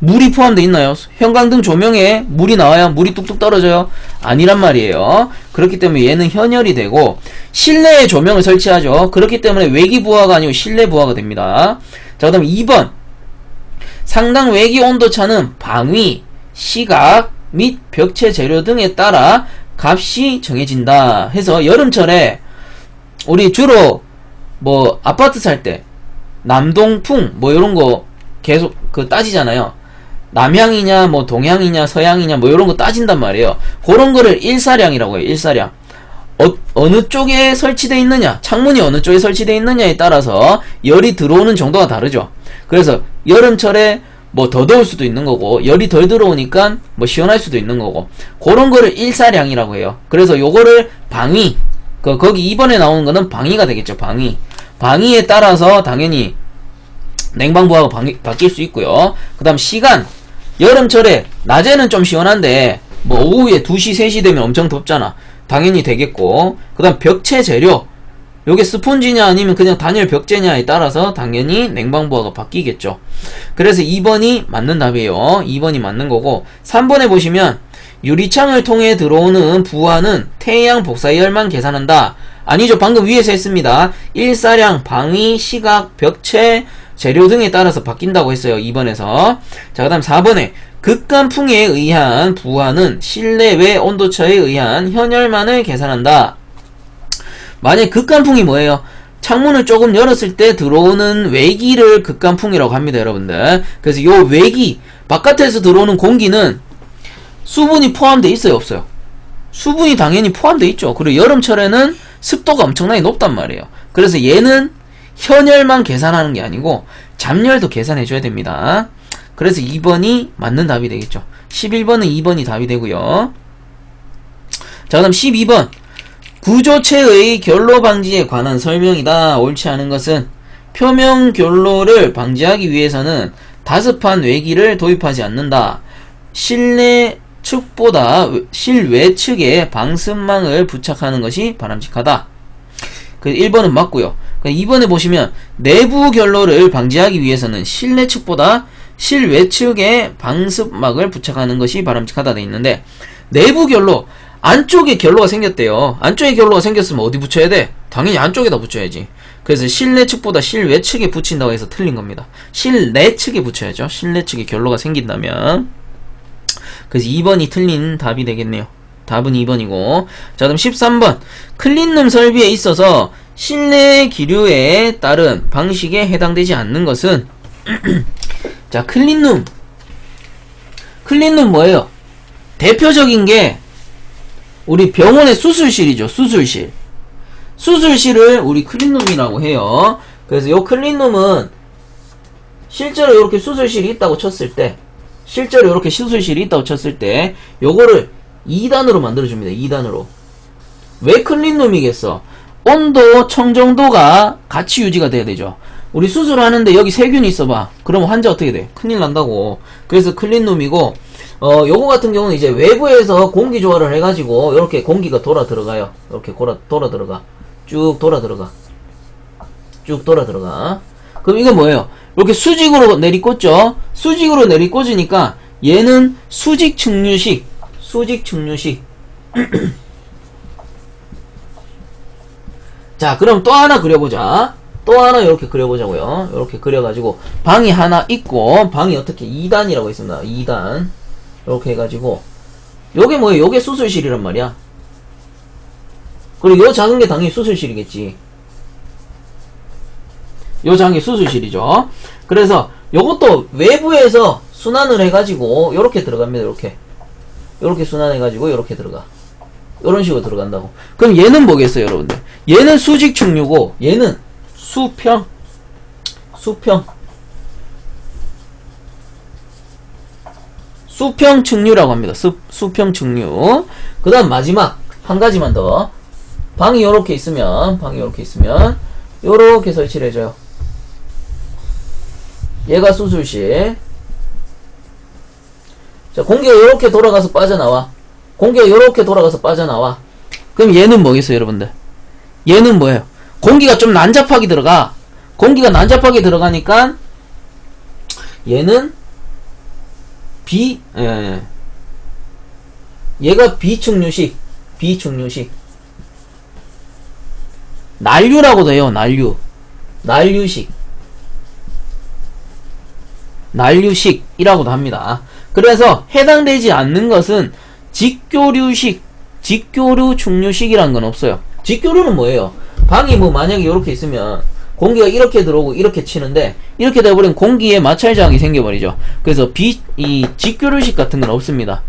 물이 포함되어 있나요? 형광등 조명에 물이 나와야 물이 뚝뚝 떨어져요? 아니란 말이에요. 그렇기 때문에 얘는 현열이 되고, 실내에 조명을 설치하죠. 그렇기 때문에 외기 부하가 아니고 실내 부하가 됩니다. 자, 그 다음 2번. 상당 외기 온도차는 방위, 시각 및 벽체 재료 등에 따라 값이 정해진다 해서, 여름철에 우리 주로 뭐 아파트 살 때 남동풍 뭐 이런 거 계속 따지잖아요. 남향이냐 뭐 동향이냐 서향이냐 뭐 이런 거 따진단 말이에요. 그런 거를 일사량이라고 해요. 일사량. 어느 쪽에 설치되어 있느냐, 창문이 어느 쪽에 설치되어 있느냐에 따라서 열이 들어오는 정도가 다르죠. 그래서 여름철에 뭐 더 더울 수도 있는 거고, 열이 덜 들어오니까 뭐 시원할 수도 있는 거고, 그런 거를 일사량이라고 해요. 그래서 요거를 방위, 거기 2번에 나오는 거는 방위가 되겠죠. 방위에 따라서 당연히 냉방부하가 바뀔 수 있고요. 그 다음 시간. 여름철에 낮에는 좀 시원한데 뭐 오후에 2시 3시 되면 엄청 덥잖아. 당연히 되겠고, 그 다음 벽체 재료, 요게 스폰지냐 아니면 그냥 단열 벽재냐에 따라서 당연히 냉방부하가 바뀌겠죠. 그래서 2번이 맞는 답이에요. 2번이 맞는 거고, 3번에 보시면 유리창을 통해 들어오는 부하는 태양 복사열만 계산한다. 아니죠. 방금 위에서 했습니다. 일사량, 방위, 시각, 벽체, 재료 등에 따라서 바뀐다고 했어요. 2번에서. 자, 그 다음 4번에 극간풍에 의한 부하는 실내외 온도차에 의한 현열만을 계산한다. 만약 극간풍이 뭐예요? 창문을 조금 열었을 때 들어오는 외기를 극간풍이라고 합니다, 여러분들. 그래서 요 외기, 바깥에서 들어오는 공기는 수분이 포함되어 있어요, 없어요? 수분이 당연히 포함되어 있죠. 그리고 여름철에는 습도가 엄청나게 높단 말이에요. 그래서 얘는 현열만 계산하는 게 아니고 잠열도 계산해 줘야 됩니다. 그래서 2번이 맞는 답이 되겠죠. 11번은 2번이 답이 되고요. 자, 그다음 12번. 구조체의 결로 방지에 관한 설명이다. 옳지 않은 것은 표면 결로를 방지하기 위해서는 다습한 외기를 도입하지 않는다. 실내 측보다 실외 측에 방습망을 부착하는 것이 바람직하다. 그 1번은 맞고요. 2번에 보시면 내부 결로를 방지하기 위해서는 실내 측보다 실외 측에 방습막을 부착하는 것이 바람직하다 돼 있는데, 내부 결로, 안쪽에 결로가 생겼대요. 안쪽에 결로가 생겼으면 어디 붙여야 돼? 당연히 안쪽에다 붙여야지. 그래서 실내 측보다 실외 측에 붙인다고 해서 틀린 겁니다. 실내 측에 붙여야죠. 실내 측에 결로가 생긴다면. 그래서 2번이 틀린 답이 되겠네요. 답은 2번이고. 자, 그럼 13번. 클린룸 설비에 있어서 실내 기류에 따른 방식에 해당되지 않는 것은 자, 클린룸 뭐예요? 대표적인 게 우리 병원의 수술실이죠. 수술실을 우리 클린룸이라고 해요. 그래서 요 클린룸은 실제로 이렇게 수술실이 있다고 쳤을 때, 요거를 2단으로 만들어줍니다. 2단으로. 왜 클린룸이겠어? 온도, 청정도가 같이 유지가 돼야 되죠. 우리 수술하는데 여기 세균이 있어봐. 그럼 환자 어떻게 돼? 큰일 난다고. 그래서 클린룸이고, 요거 같은 경우는 이제 외부에서 공기 조화를 해가지고, 요렇게 공기가 돌아 들어가요. 이렇게 돌아 들어가. 쭉 돌아 들어가. 그럼 이건 뭐예요? 이렇게 수직으로 내리꽂죠? 수직으로 내리꽂으니까, 얘는 수직 측류식. 자, 그럼 또 하나 그려보자. 또 하나 이렇게 그려보자고요. 이렇게 그려가지고 방이 하나 있고, 방이 어떻게 2단이라고 있습니다. 2단 이렇게 해가지고, 요게 뭐예요? 요게 수술실이란 말이야. 그리고 요 작은 게 당연히 수술실이겠지. 요 작은 게 수술실이죠. 그래서 요것도 외부에서 순환을 해가지고 요렇게 들어갑니다. 요렇게 순환해가지고 요렇게 들어가. 요런 식으로 들어간다고. 그럼 얘는 뭐겠어요, 여러분들? 얘는 수직 측류고, 얘는 수평 측류라고 합니다. 수평 측류. 그 다음 마지막 한 가지만 더. 방이 요렇게 있으면 요렇게 설치를 해줘요. 얘가 수술실. 자, 공기가 요렇게 돌아가서 빠져나와. 그럼 얘는 뭐겠어요, 여러분들? 얘는 뭐예요? 공기가 좀 난잡하게 들어가. 공기가 난잡하게 들어가니까 얘는 얘가 비측류식. 난류라고도 해요. 난류식이라고도 합니다. 그래서 해당되지 않는 것은 직교류 충류식이라는 건 없어요. 직교류는 뭐예요? 방이 뭐 만약에 이렇게 있으면 공기가 이렇게 들어오고 이렇게 치는데, 이렇게 돼버리면 공기에 마찰 저항이 생겨버리죠. 그래서 이 직교류식 같은 건 없습니다.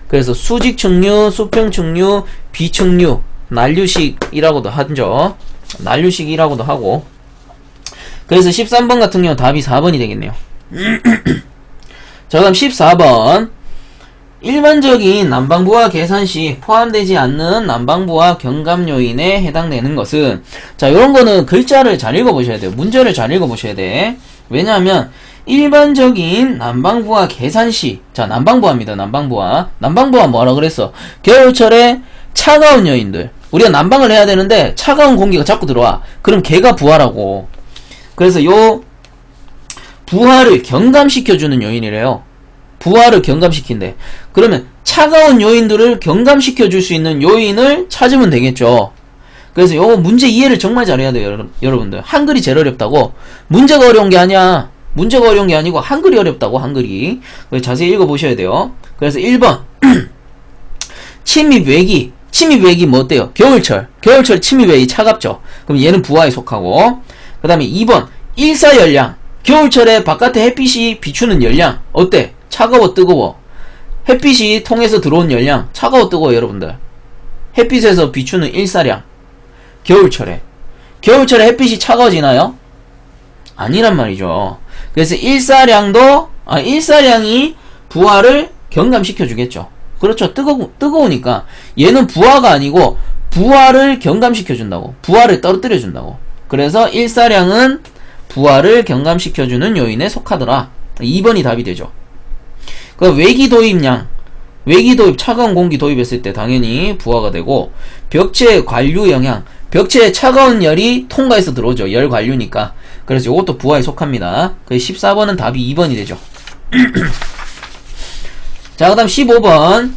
그래서 수직 측류, 수평 측류, 비측류, 난류식이라고도 하죠. 난류식이라고도 하고. 그래서 13번 같은 경우 답이 4번이 되겠네요. 자, 그럼 14번. 일반적인 난방부와 계산 시 포함되지 않는 난방부와 경감 요인에 해당되는 것은, 자, 요런 거는 글자를 잘 읽어보셔야 돼요. 문제를 잘 읽어보셔야 돼. 왜냐하면 일반적인 난방부와 계산 시, 자, 난방부합니다. 난방부와 뭐라 그랬어? 겨울철에 차가운 요인들, 우리가 난방을 해야 되는데 차가운 공기가 자꾸 들어와. 그럼 걔가 부하라고. 그래서 요 부하를 경감시켜주는 요인이래요. 부하를 경감시킨대. 그러면 차가운 요인들을 경감시켜줄 수 있는 요인을 찾으면 되겠죠. 그래서 요거 문제 이해를 정말 잘해야 돼요, 여러분들. 한글이 제일 어렵다고. 문제가 어려운 게 아니고 한글이 어렵다고, 한글이. 자세히 읽어보셔야 돼요. 그래서 1번 침입 외기, 침입외기 뭐 어때요? 겨울철. 겨울철 침입외기 차갑죠. 그럼 얘는 부하에 속하고. 그 다음에 2번 일사열량. 겨울철에 바깥에 햇빛이 비추는 열량 어때? 차가워 뜨거워? 햇빛이 통해서 들어온 열량 차가워 뜨거워 여러분들. 햇빛에서 비추는 일사량. 겨울철에 햇빛이 차가워지나요? 아니란 말이죠. 그래서 일사량이 부하를 경감시켜 주겠죠. 그렇죠. 뜨거우니까 얘는 부하가 아니고 부하를 경감시켜 준다고. 부하를 떨어뜨려 준다고. 그래서 일사량은 부하를 경감시켜 주는 요인에 속하더라. 2번이 답이 되죠. 그 외기 도입량. 외기 도입, 차가운 공기 도입했을 때 당연히 부하가 되고, 벽체 관류 영향. 벽체에 차가운 열이 통과해서 들어오죠. 열 관류니까. 그래서 이것도 부하에 속합니다. 그래서 14번은 답이 2번이 되죠. 자, 그 다음 15번.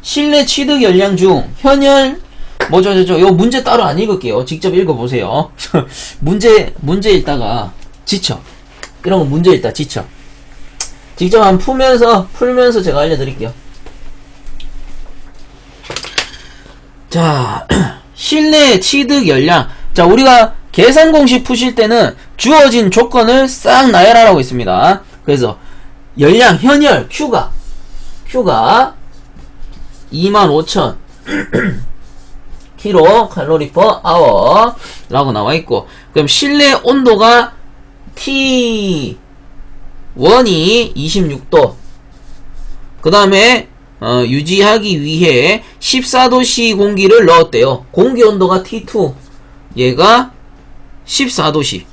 실내 취득 열량 중 현열 요 문제 따로 안 읽을게요. 직접 읽어보세요. 문제 읽다가 지쳐. 이런 거 문제 읽다 지쳐. 직접 한번 풀면서 제가 알려드릴게요. 자, 실내 취득 열량. 자, 우리가 계산 공식 푸실 때는 주어진 조건을 싹 나열하라고 했습니다. 그래서 열량, 현열, Q가 25,000 kcal per hour 라고 나와있고, 그럼 실내 온도가 T1이 26도, 그 다음에 유지하기 위해 14도씨 공기를 넣었대요. 공기 온도가 T2, 얘가 14도씨,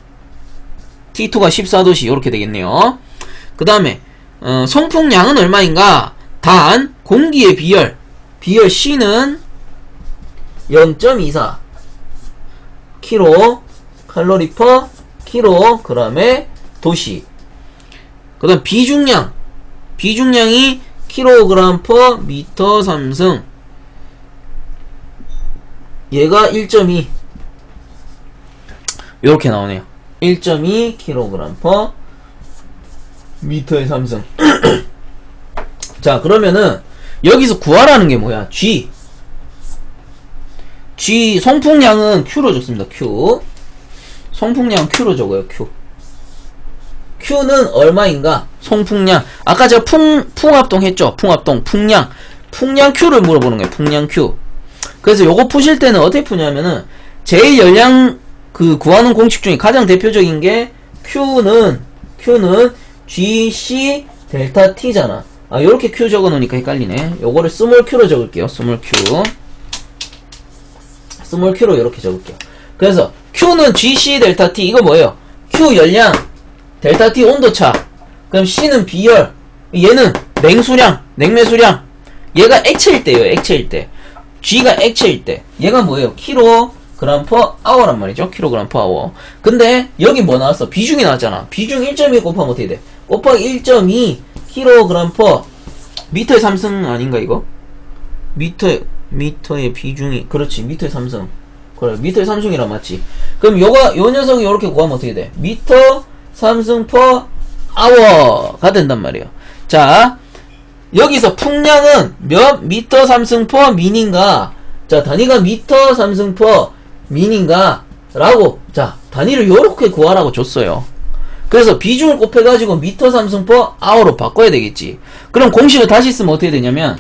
T2가 14도씨 이렇게 되겠네요. 그 다음에 송풍량은 얼마인가? 단 공기의 비열 C는 0.24 kcal per kg의 도시. 그 다음 비중량이 kg per 미터 3승, 얘가 1.2 요렇게 나오네요. 1.2 kg per 미터의 3승. 자, 그러면은 여기서 구하라는 게 뭐야? G 송풍량은 Q로 적습니다. Q 송풍량 Q로 적어요. Q는 얼마인가? 송풍량. 아까 제가 풍합동 했죠? 풍량 Q를 물어보는 거예요. 풍량 Q. 그래서 요거 푸실 때는 어떻게 푸냐면은 제일 열량 구하는 공식 중에 가장 대표적인 게 Q는 GC 델타 T잖아. 요렇게 Q 적어 놓으니까 헷갈리네. 요거를 스몰 Q로 적을게요. 스몰 Q로 이렇게 적을게요. 그래서 Q는 GC 델타 T. 이거 뭐예요? Q 열량, 델타 T 온도차. 그럼 C는 비열, 얘는 냉매수량. 얘가 액체일 때예요. 액체일 때. G가 액체일 때. 얘가 뭐예요? kg per hour란 말이죠. kg per hour. 근데 여기 뭐 나왔어? 비중이 나왔잖아. 비중 1.2 곱하면 어떻게 돼? 곱하기 1.2 kg per 미터의 3승 아닌가 이거? 미터의 비중이, 그렇지, 미터의 3승. 그래, 미터의 3승이라 맞지. 그럼 요 녀석이 요렇게 구하면 어떻게 돼? 미터 3승 per hour가 된단 말이에요. 자, 여기서 풍량은 몇 미터 3승 per min인가? 자, 단위가 미터 3승 per min인가? 라고, 자, 단위를 요렇게 구하라고 줬어요. 그래서 비중을 곱해가지고 미터 3승 per hour로 바꿔야 되겠지. 그럼 공식을 다시 쓰면 어떻게 되냐면,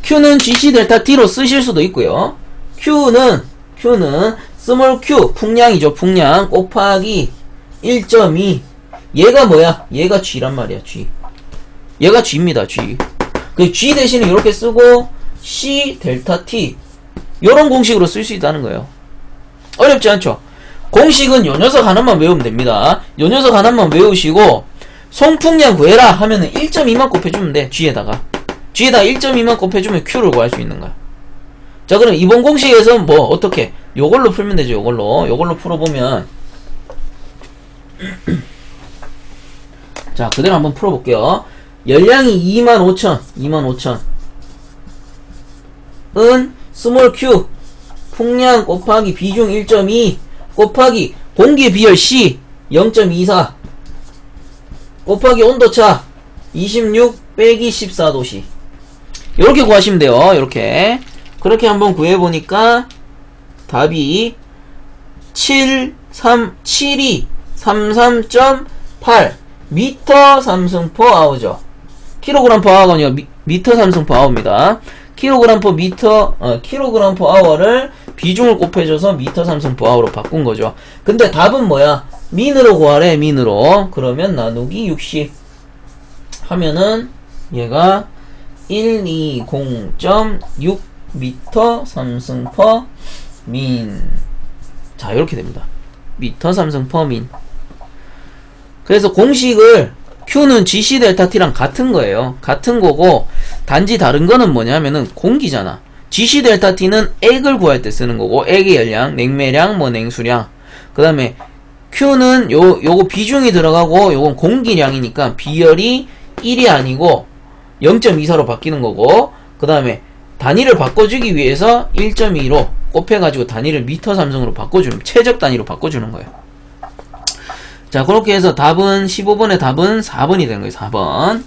Q는 GC 델타 T로 쓰실 수도 있고요. Q는 스몰 Q, 풍량이죠. 풍량 곱하기 1.2. 얘가 뭐야? 얘가 G란 말이야. G. 얘가 G입니다. G. 그 G 대신에 이렇게 쓰고 C 델타 T, 요런 공식으로 쓸 수 있다는 거예요. 어렵지 않죠? 공식은 요 녀석 하나만 외우면 됩니다. 요 녀석 하나만 외우시고 송풍량 구해라 하면은 1.2만 곱해주면 돼. G에다가 1.2만 곱해주면 Q를 구할 수 있는 거야. 자, 그럼 이번 공식에서 뭐 어떻게 요걸로 풀면 되죠. 요걸로 풀어보면 자, 그대로 한번 풀어볼게요. 열량이 25,000 은 스몰 Q 풍량 곱하기 비중 1.2 곱하기 공기의 비열 C 0.24 곱하기 온도차 26 빼기 14도씨. 요렇게 구하시면 돼요. 요렇게. 그렇게 한번 구해보니까 답이 7233.8 미터 삼승 퍼 아워죠. 킬로그램 퍼 아워가 아니라 미터 삼승 퍼 아워입니다. 킬로그램 퍼 미터, 킬로그램 퍼 아워를 비중을 곱해줘서 미터 삼승 퍼 아워로 바꾼 거죠. 근데 답은 뭐야? 민으로 구하래, 민으로. 그러면 나누기 60 하면은 얘가 120.6 미터 삼승 퍼 민. 자, 이렇게 됩니다. 미터 삼승 퍼 민. 그래서 공식을 Q는 GC 델타 T랑 같은 거예요. 같은 거고, 단지 다른 거는 뭐냐면은 공기잖아. GC 델타 T는 액을 구할 때 쓰는 거고, 액의 열량, 냉매량, 뭐 냉수량. 그 다음에 Q는 요거 비중이 들어가고, 요건 공기량이니까 비열이 1이 아니고 0.24로 바뀌는 거고, 그 다음에 단위를 바꿔주기 위해서 1.2로 곱해가지고 단위를 미터 삼승으로 바꿔주는, 최적 단위로 바꿔주는 거예요. 자, 그렇게 해서 답은 15번의 답은 4번이 되는 거예요. 4번.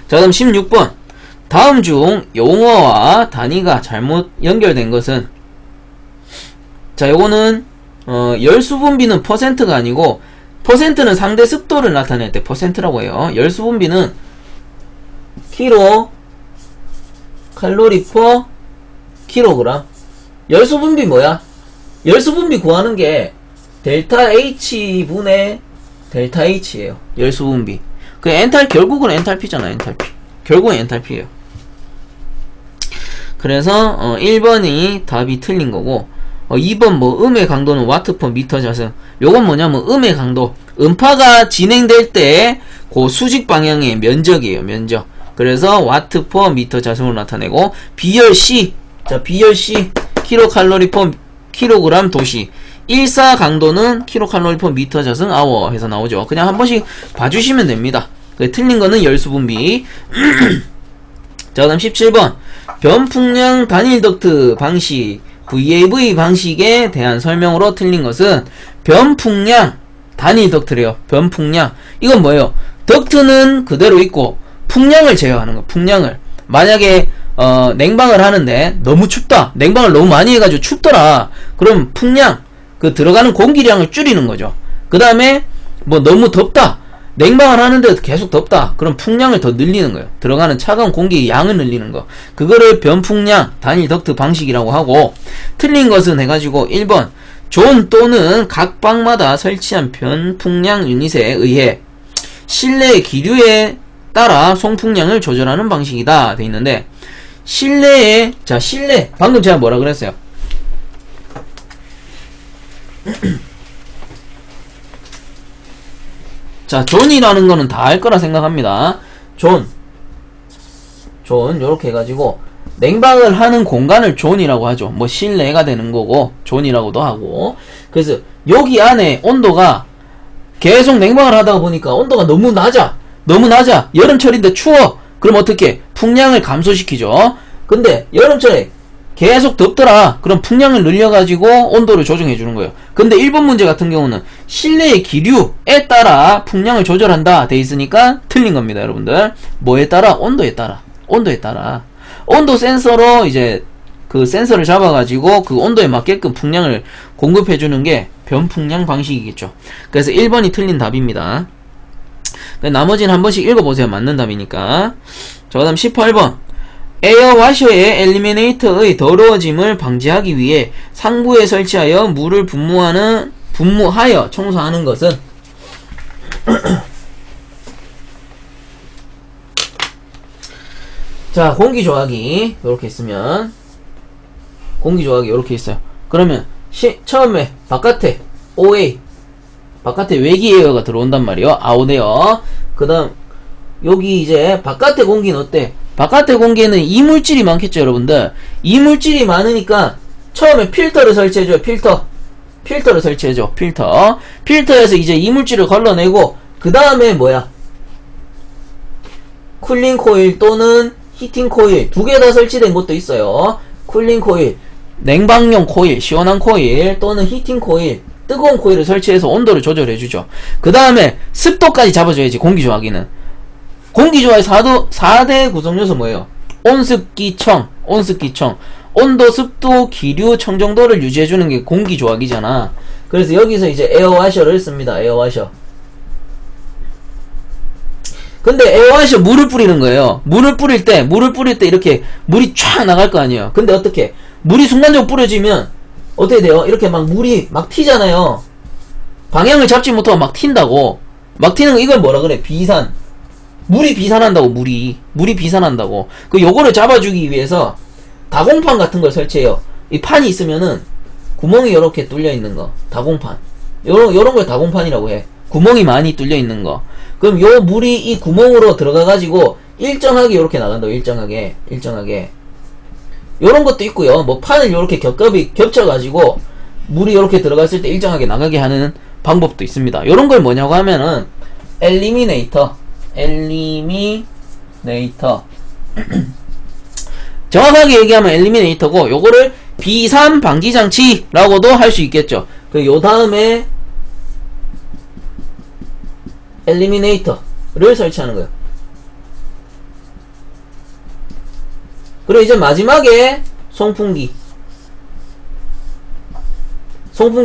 자, 그럼 16번. 다음 중 용어와 단위가 잘못 연결된 것은, 자, 요거는 열수분비는 퍼센트가 아니고, 퍼센트는 상대 습도를 나타낼 때 퍼센트라고 해요. 열수분비는 킬로 칼로리 퍼 킬로그램. 열수분비 뭐야? 열수분비 구하는 게 델타 H 분의 델타 H예요. 열수분비. 그 결국은 엔탈피잖아, 엔탈피. 결국은 엔탈피예요. 그래서 1번이 답이 틀린 거고, 2번 뭐 음의 강도는 와트 퍼 미터 자승. 요건 뭐냐면 음의 강도, 음파가 진행될 때 그 수직 방향의 면적이에요. 면적. 그래서 와트 퍼 미터 자승으로 나타내고, 비열 C. 자, 비열 C 킬로칼로리 퍼 킬로그램 도시. 1사 강도는 킬로칼로리 퍼 미터 자승 아워 해서 나오죠. 그냥 한 번씩 봐주시면 됩니다. 틀린 거는 열수분비. 자, 그다음 17번. 변풍량 단일 덕트 방식 VAV 방식에 대한 설명으로 틀린 것은 변풍량 단일 덕트래요. 변풍량. 이건 뭐예요? 덕트는 그대로 있고 풍량을 제어하는 거. 풍량을. 만약에 냉방을 하는데 너무 춥다. 냉방을 너무 많이 해가지고 춥더라. 그럼 풍량, 그 들어가는 공기량을 줄이는 거죠. 그 다음에 뭐 너무 덥다. 냉방을 하는데 계속 덥다. 그럼 풍량을 더 늘리는 거예요. 들어가는 차가운 공기의 양을 늘리는 거. 그거를 변풍량 단일 덕트 방식이라고 하고, 틀린 것은 해가지고 1번 존 또는 각 방마다 설치한 변풍량 유닛에 의해 실내의 기류에 따라 송풍량을 조절하는 방식이다 돼 있는데, 실내에, 자, 실내 방금 제가 뭐라 그랬어요? 자, 존이라는 거는 다 알 거라 생각합니다. 존 요렇게 해가지고 냉방을 하는 공간을 존이라고 하죠. 뭐 실내가 되는 거고 존이라고도 하고. 그래서 여기 안에 온도가 계속 냉방을 하다 보니까 온도가 너무 낮아. 여름철인데 추워. 그럼 어떻게? 풍량을 감소시키죠. 근데 여름철에 계속 덥더라. 그럼 풍량을 늘려가지고 온도를 조정해 주는 거예요. 근데 1번 문제 같은 경우는 실내의 기류에 따라 풍량을 조절한다 돼 있으니까 틀린 겁니다, 여러분들. 뭐에 따라? 온도에 따라. 온도 센서로 이제 그 센서를 잡아가지고 그 온도에 맞게끔 풍량을 공급해 주는 게 변풍량 방식이겠죠. 그래서 1번이 틀린 답입니다. 나머지는 한 번씩 읽어보세요. 맞는 답이니까. 자, 그 다음 18번. 에어와셔의 엘리미네이터의 더러워짐을 방지하기 위해 상부에 설치하여 물을 분무하여 청소하는 것은 자, 공기조화기 이렇게 있으면 공기조화기 이렇게 있어요. 그러면 처음에 바깥에 OA 바깥에 외기 에어가 들어온단 말이에요. 아웃에어. 그 다음 여기 이제 바깥에 공기는 어때? 바깥의 공기에는 이물질이 많겠죠, 여러분들. 이물질이 많으니까 처음에 필터를 설치해줘요. 필터를 설치해줘. 필터에서 이제 이물질을 걸러내고, 그 다음에 뭐야? 쿨링 코일 또는 히팅 코일 두 개 다 설치된 것도 있어요. 쿨링 코일, 냉방용 코일, 시원한 코일 또는 히팅 코일, 뜨거운 코일을 설치해서 온도를 조절해주죠. 그 다음에 습도까지 잡아줘야지, 공기조화기는. 공기조화의 4대 구성요소 뭐예요? 온습기청, 온도, 습도, 기류, 청정도를 유지해주는 게 공기조화기잖아. 그래서 여기서 이제 에어와셔를 씁니다. 에어와셔. 근데 에어와셔 물을 뿌리는 거예요. 물을 뿌릴 때 이렇게 물이 쫙 나갈 거 아니에요. 근데 어떻게? 물이 순간적으로 뿌려지면 어떻게 돼요? 이렇게 막 물이 막 튀잖아요. 방향을 잡지 못하고 막 튄다고. 막 튀는 거 이걸 뭐라 그래? 비산. 물이 비산한다고, 물이 비산한다고. 요거를 잡아주기 위해서 다공판 같은 걸 설치해요. 이 판이 있으면은 구멍이 이렇게 뚫려 있는 거. 다공판. 요런 걸 다공판이라고 해. 구멍이 많이 뚫려 있는 거. 그럼 요 물이 이 구멍으로 들어가가지고 일정하게 이렇게 나간다고. 일정하게. 요런 것도 있고요. 뭐 판을 요렇게 겹쳐가지고 물이 이렇게 들어갔을 때 일정하게 나가게 하는 방법도 있습니다. 요런 걸 뭐냐고 하면은 엘리미네이터. 정확하게 얘기하면 엘리미네이터고, 요거를 비산 방지장치라고도 할 수 있겠죠. 요 다음에 엘리미네이터를 설치하는 거예요. 그리고 이제 마지막에 송풍기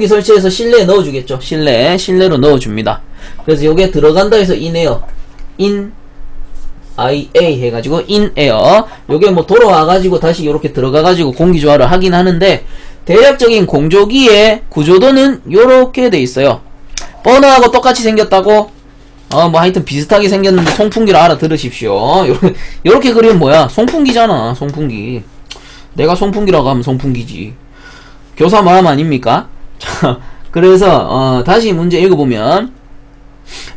설치해서 실내에 넣어주겠죠. 실내로 넣어줍니다. 그래서 요게 들어간다 해서 인에어, IA 해가지고 인에어. 요게 뭐 돌아와가지고 다시 요렇게 들어가가지고 공기조화를 하긴 하는데, 대략적인 공조기의 구조도는 요렇게 돼 있어요. 버너하고 똑같이 생겼다고? 뭐 하여튼 비슷하게 생겼는데 송풍기를 알아들으십시오. 요렇게 그리면 뭐야? 송풍기잖아, 송풍기. 내가 송풍기라고 하면 송풍기지. 교사 마음 아닙니까? 자, 그래서 다시 문제 읽어보면,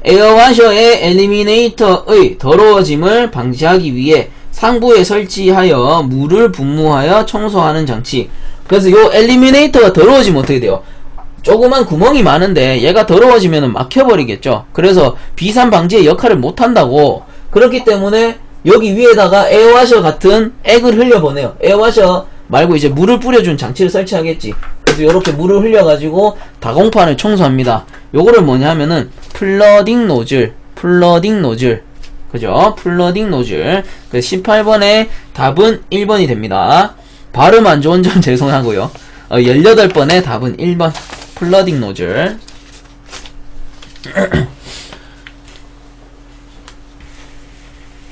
에어와셔의 엘리미네이터의 더러워짐을 방지하기 위해 상부에 설치하여 물을 분무하여 청소하는 장치. 그래서 요 엘리미네이터가 더러워지면 어떻게 돼요? 조그만 구멍이 많은데 얘가 더러워지면 막혀버리겠죠. 그래서 비산 방지의 역할을 못한다고. 그렇기 때문에 여기 위에다가 에어와셔 같은 액을 흘려보내요. 에어와셔 말고 이제 물을 뿌려준 장치를 설치하겠지. 그래서 이렇게 물을 흘려가지고 다공판을 청소합니다. 요거를 뭐냐 하면은 플러딩 노즐. 그죠? 플러딩 노즐. 그 18번의 답은 1번이 됩니다. 발음 안 좋은 점 죄송하고요. 18번의 답은 1번. 플러딩 노즐.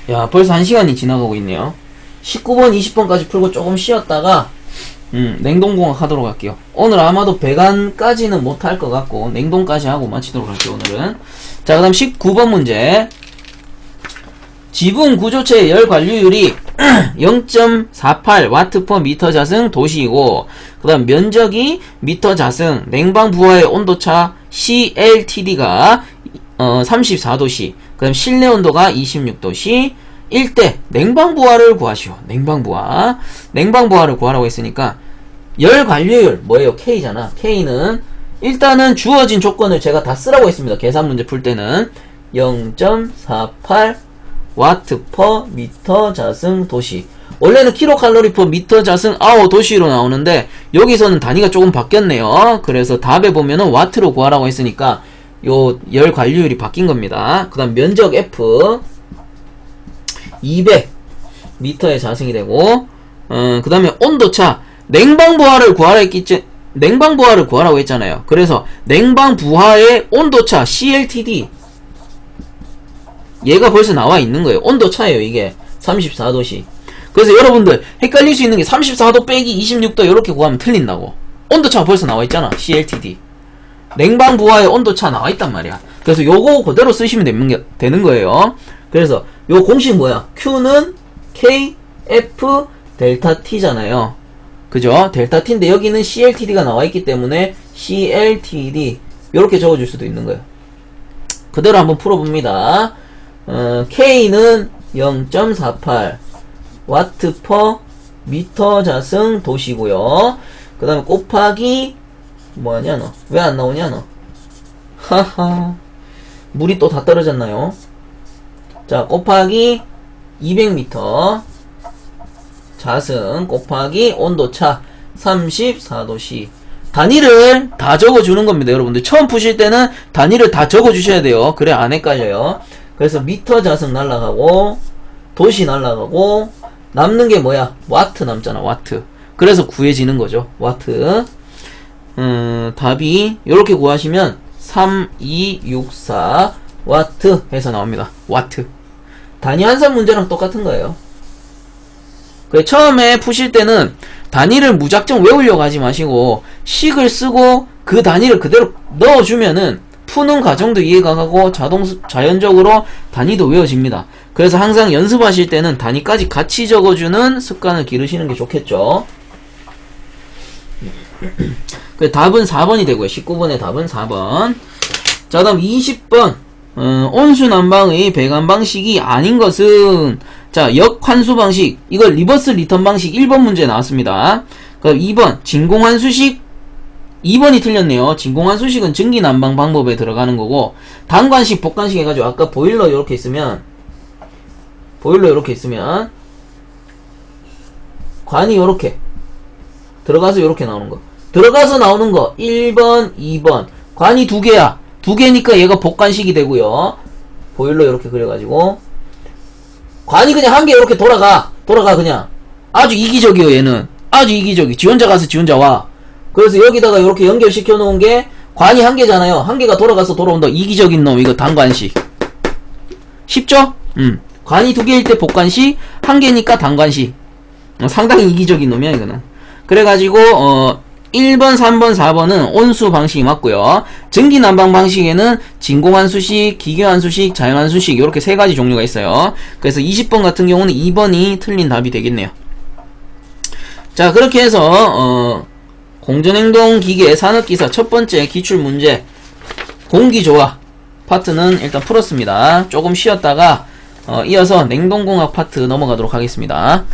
야, 벌써 1시간이 지나가고 있네요. 19번, 20번까지 풀고 조금 쉬었다가 냉동공학 하도록 할게요. 오늘 아마도 배관까지는 못할 것 같고 냉동까지 하고 마치도록 할게요, 오늘은. 자, 그 다음 19번 문제. 지붕 구조체의 열 관리율이 0.48W/m 도시이고, 그 다음 면적이 미터 자승, 냉방 부하의 온도차 CLTD가 34도씨, 그 다음 실내 온도가 26도씨, 일대 냉방 부하를 구하시오. 냉방 부하를 구하라고 했으니까 열 관리율 뭐예요? K잖아. K는 일단은 주어진 조건을 제가 다 쓰라고 했습니다. 계산 문제 풀 때는 0.48 와트 퍼 미터 자승 도시. 원래는 킬로칼로리 퍼 미터 자승 아워 도시로 나오는데 여기서는 단위가 조금 바뀌었네요. 그래서 답에 보면은 와트로 구하라고 했으니까 요 열 관리율이 바뀐 겁니다. 그 다음 면적 F 200 미터의 자승이 되고, 그 다음에 온도차 냉방 부하를 구하라고 했잖아요. 그래서 냉방 부하의 온도차 CLTD 얘가 벌써 나와 있는 거예요. 온도차예요, 이게. 34도씨. 그래서 여러분들 헷갈릴 수 있는 게 34도 빼기 26도 이렇게 구하면 틀린다고. 온도차가 벌써 나와 있잖아. CLTD. 냉방 부하의 온도차 나와 있단 말이야. 그래서 요거 그대로 쓰시면 되는 거예요. 그래서 요 공식 뭐야? Q는 KF 델타 T잖아요. 그죠? 델타 T인데 여기는 CLTD가 나와 있기 때문에 CLTD 요렇게 적어줄 수도 있는 거예요. 그대로 한번 풀어봅니다. K는 0.48 와트 퍼 미터 자승 도시고요. 그 다음에 곱하기 뭐하냐 너? 왜 안 나오냐 너? 하하, 물이 또 다 떨어졌나요? 자, 곱하기 200m 자승 곱하기 온도차 34도씨. 단위를 다 적어주는 겁니다. 여러분들 처음 푸실 때는 단위를 다 적어주셔야 돼요. 그래 안 헷갈려요. 그 그래서 미터 자승 날라가고 도시 날라가고 남는 게 뭐야? 와트 남잖아. 와트. 그래서 구해지는 거죠. 와트. 답이 이렇게 구하시면 3264 와트 해서 나옵니다. 와트. 단위 환산 문제랑 똑같은 거예요. 그래, 처음에 푸실 때는 단위를 무작정 외우려고 하지 마시고 식을 쓰고 그 단위를 그대로 넣어주면은 푸는 과정도 이해가 가고 자연적으로 단위도 외워집니다. 그래서 항상 연습하실 때는 단위까지 같이 적어주는 습관을 기르시는 게 좋겠죠. 그 답은 4번이 되고요. 19번의 답은 4번. 자, 다음 20번. 온수 난방의 배관 방식이 아닌 것은, 자, 역환수 방식. 이거 리버스 리턴 방식 1번 문제 나왔습니다. 그럼 2번, 진공환수식. 2번이 틀렸네요. 진공환수식은 전기 난방 방법에 들어가는 거고, 단관식, 복관식 해가지고, 아까 보일러 이렇게 있으면, 관이 요렇게, 들어가서 요렇게 나오는 거. 들어가서 나오는 거 1번, 2번. 관이 2개야. 2개니까 얘가 복관식이 되고요. 보일러 이렇게 그려가지고 관이 그냥 한 개 이렇게 돌아가 그냥. 아주 이기적이요. 얘는 아주 이기적이. 지 혼자 가서 지 혼자 와. 그래서 여기다가 이렇게 연결시켜 놓은 게 관이 한 개잖아요. 한 개가 돌아가서 돌아온다. 이기적인 놈. 이거 단관식. 쉽죠? 관이 2개일 때 복관식, 한 개니까 단관식. 상당히 이기적인 놈이야 이거는. 그래가지고 1번, 3번, 4번은 온수 방식이 맞고요. 전기 난방 방식에는 진공환수식, 기계환수식, 자연환수식 이렇게 세 가지 종류가 있어요. 그래서 20번 같은 경우는 2번이 틀린 답이 되겠네요. 자, 그렇게 해서 공전행동기계 산업기사 첫 번째 기출문제 공기조화 파트는 일단 풀었습니다. 조금 쉬었다가 이어서 냉동공학 파트 넘어가도록 하겠습니다.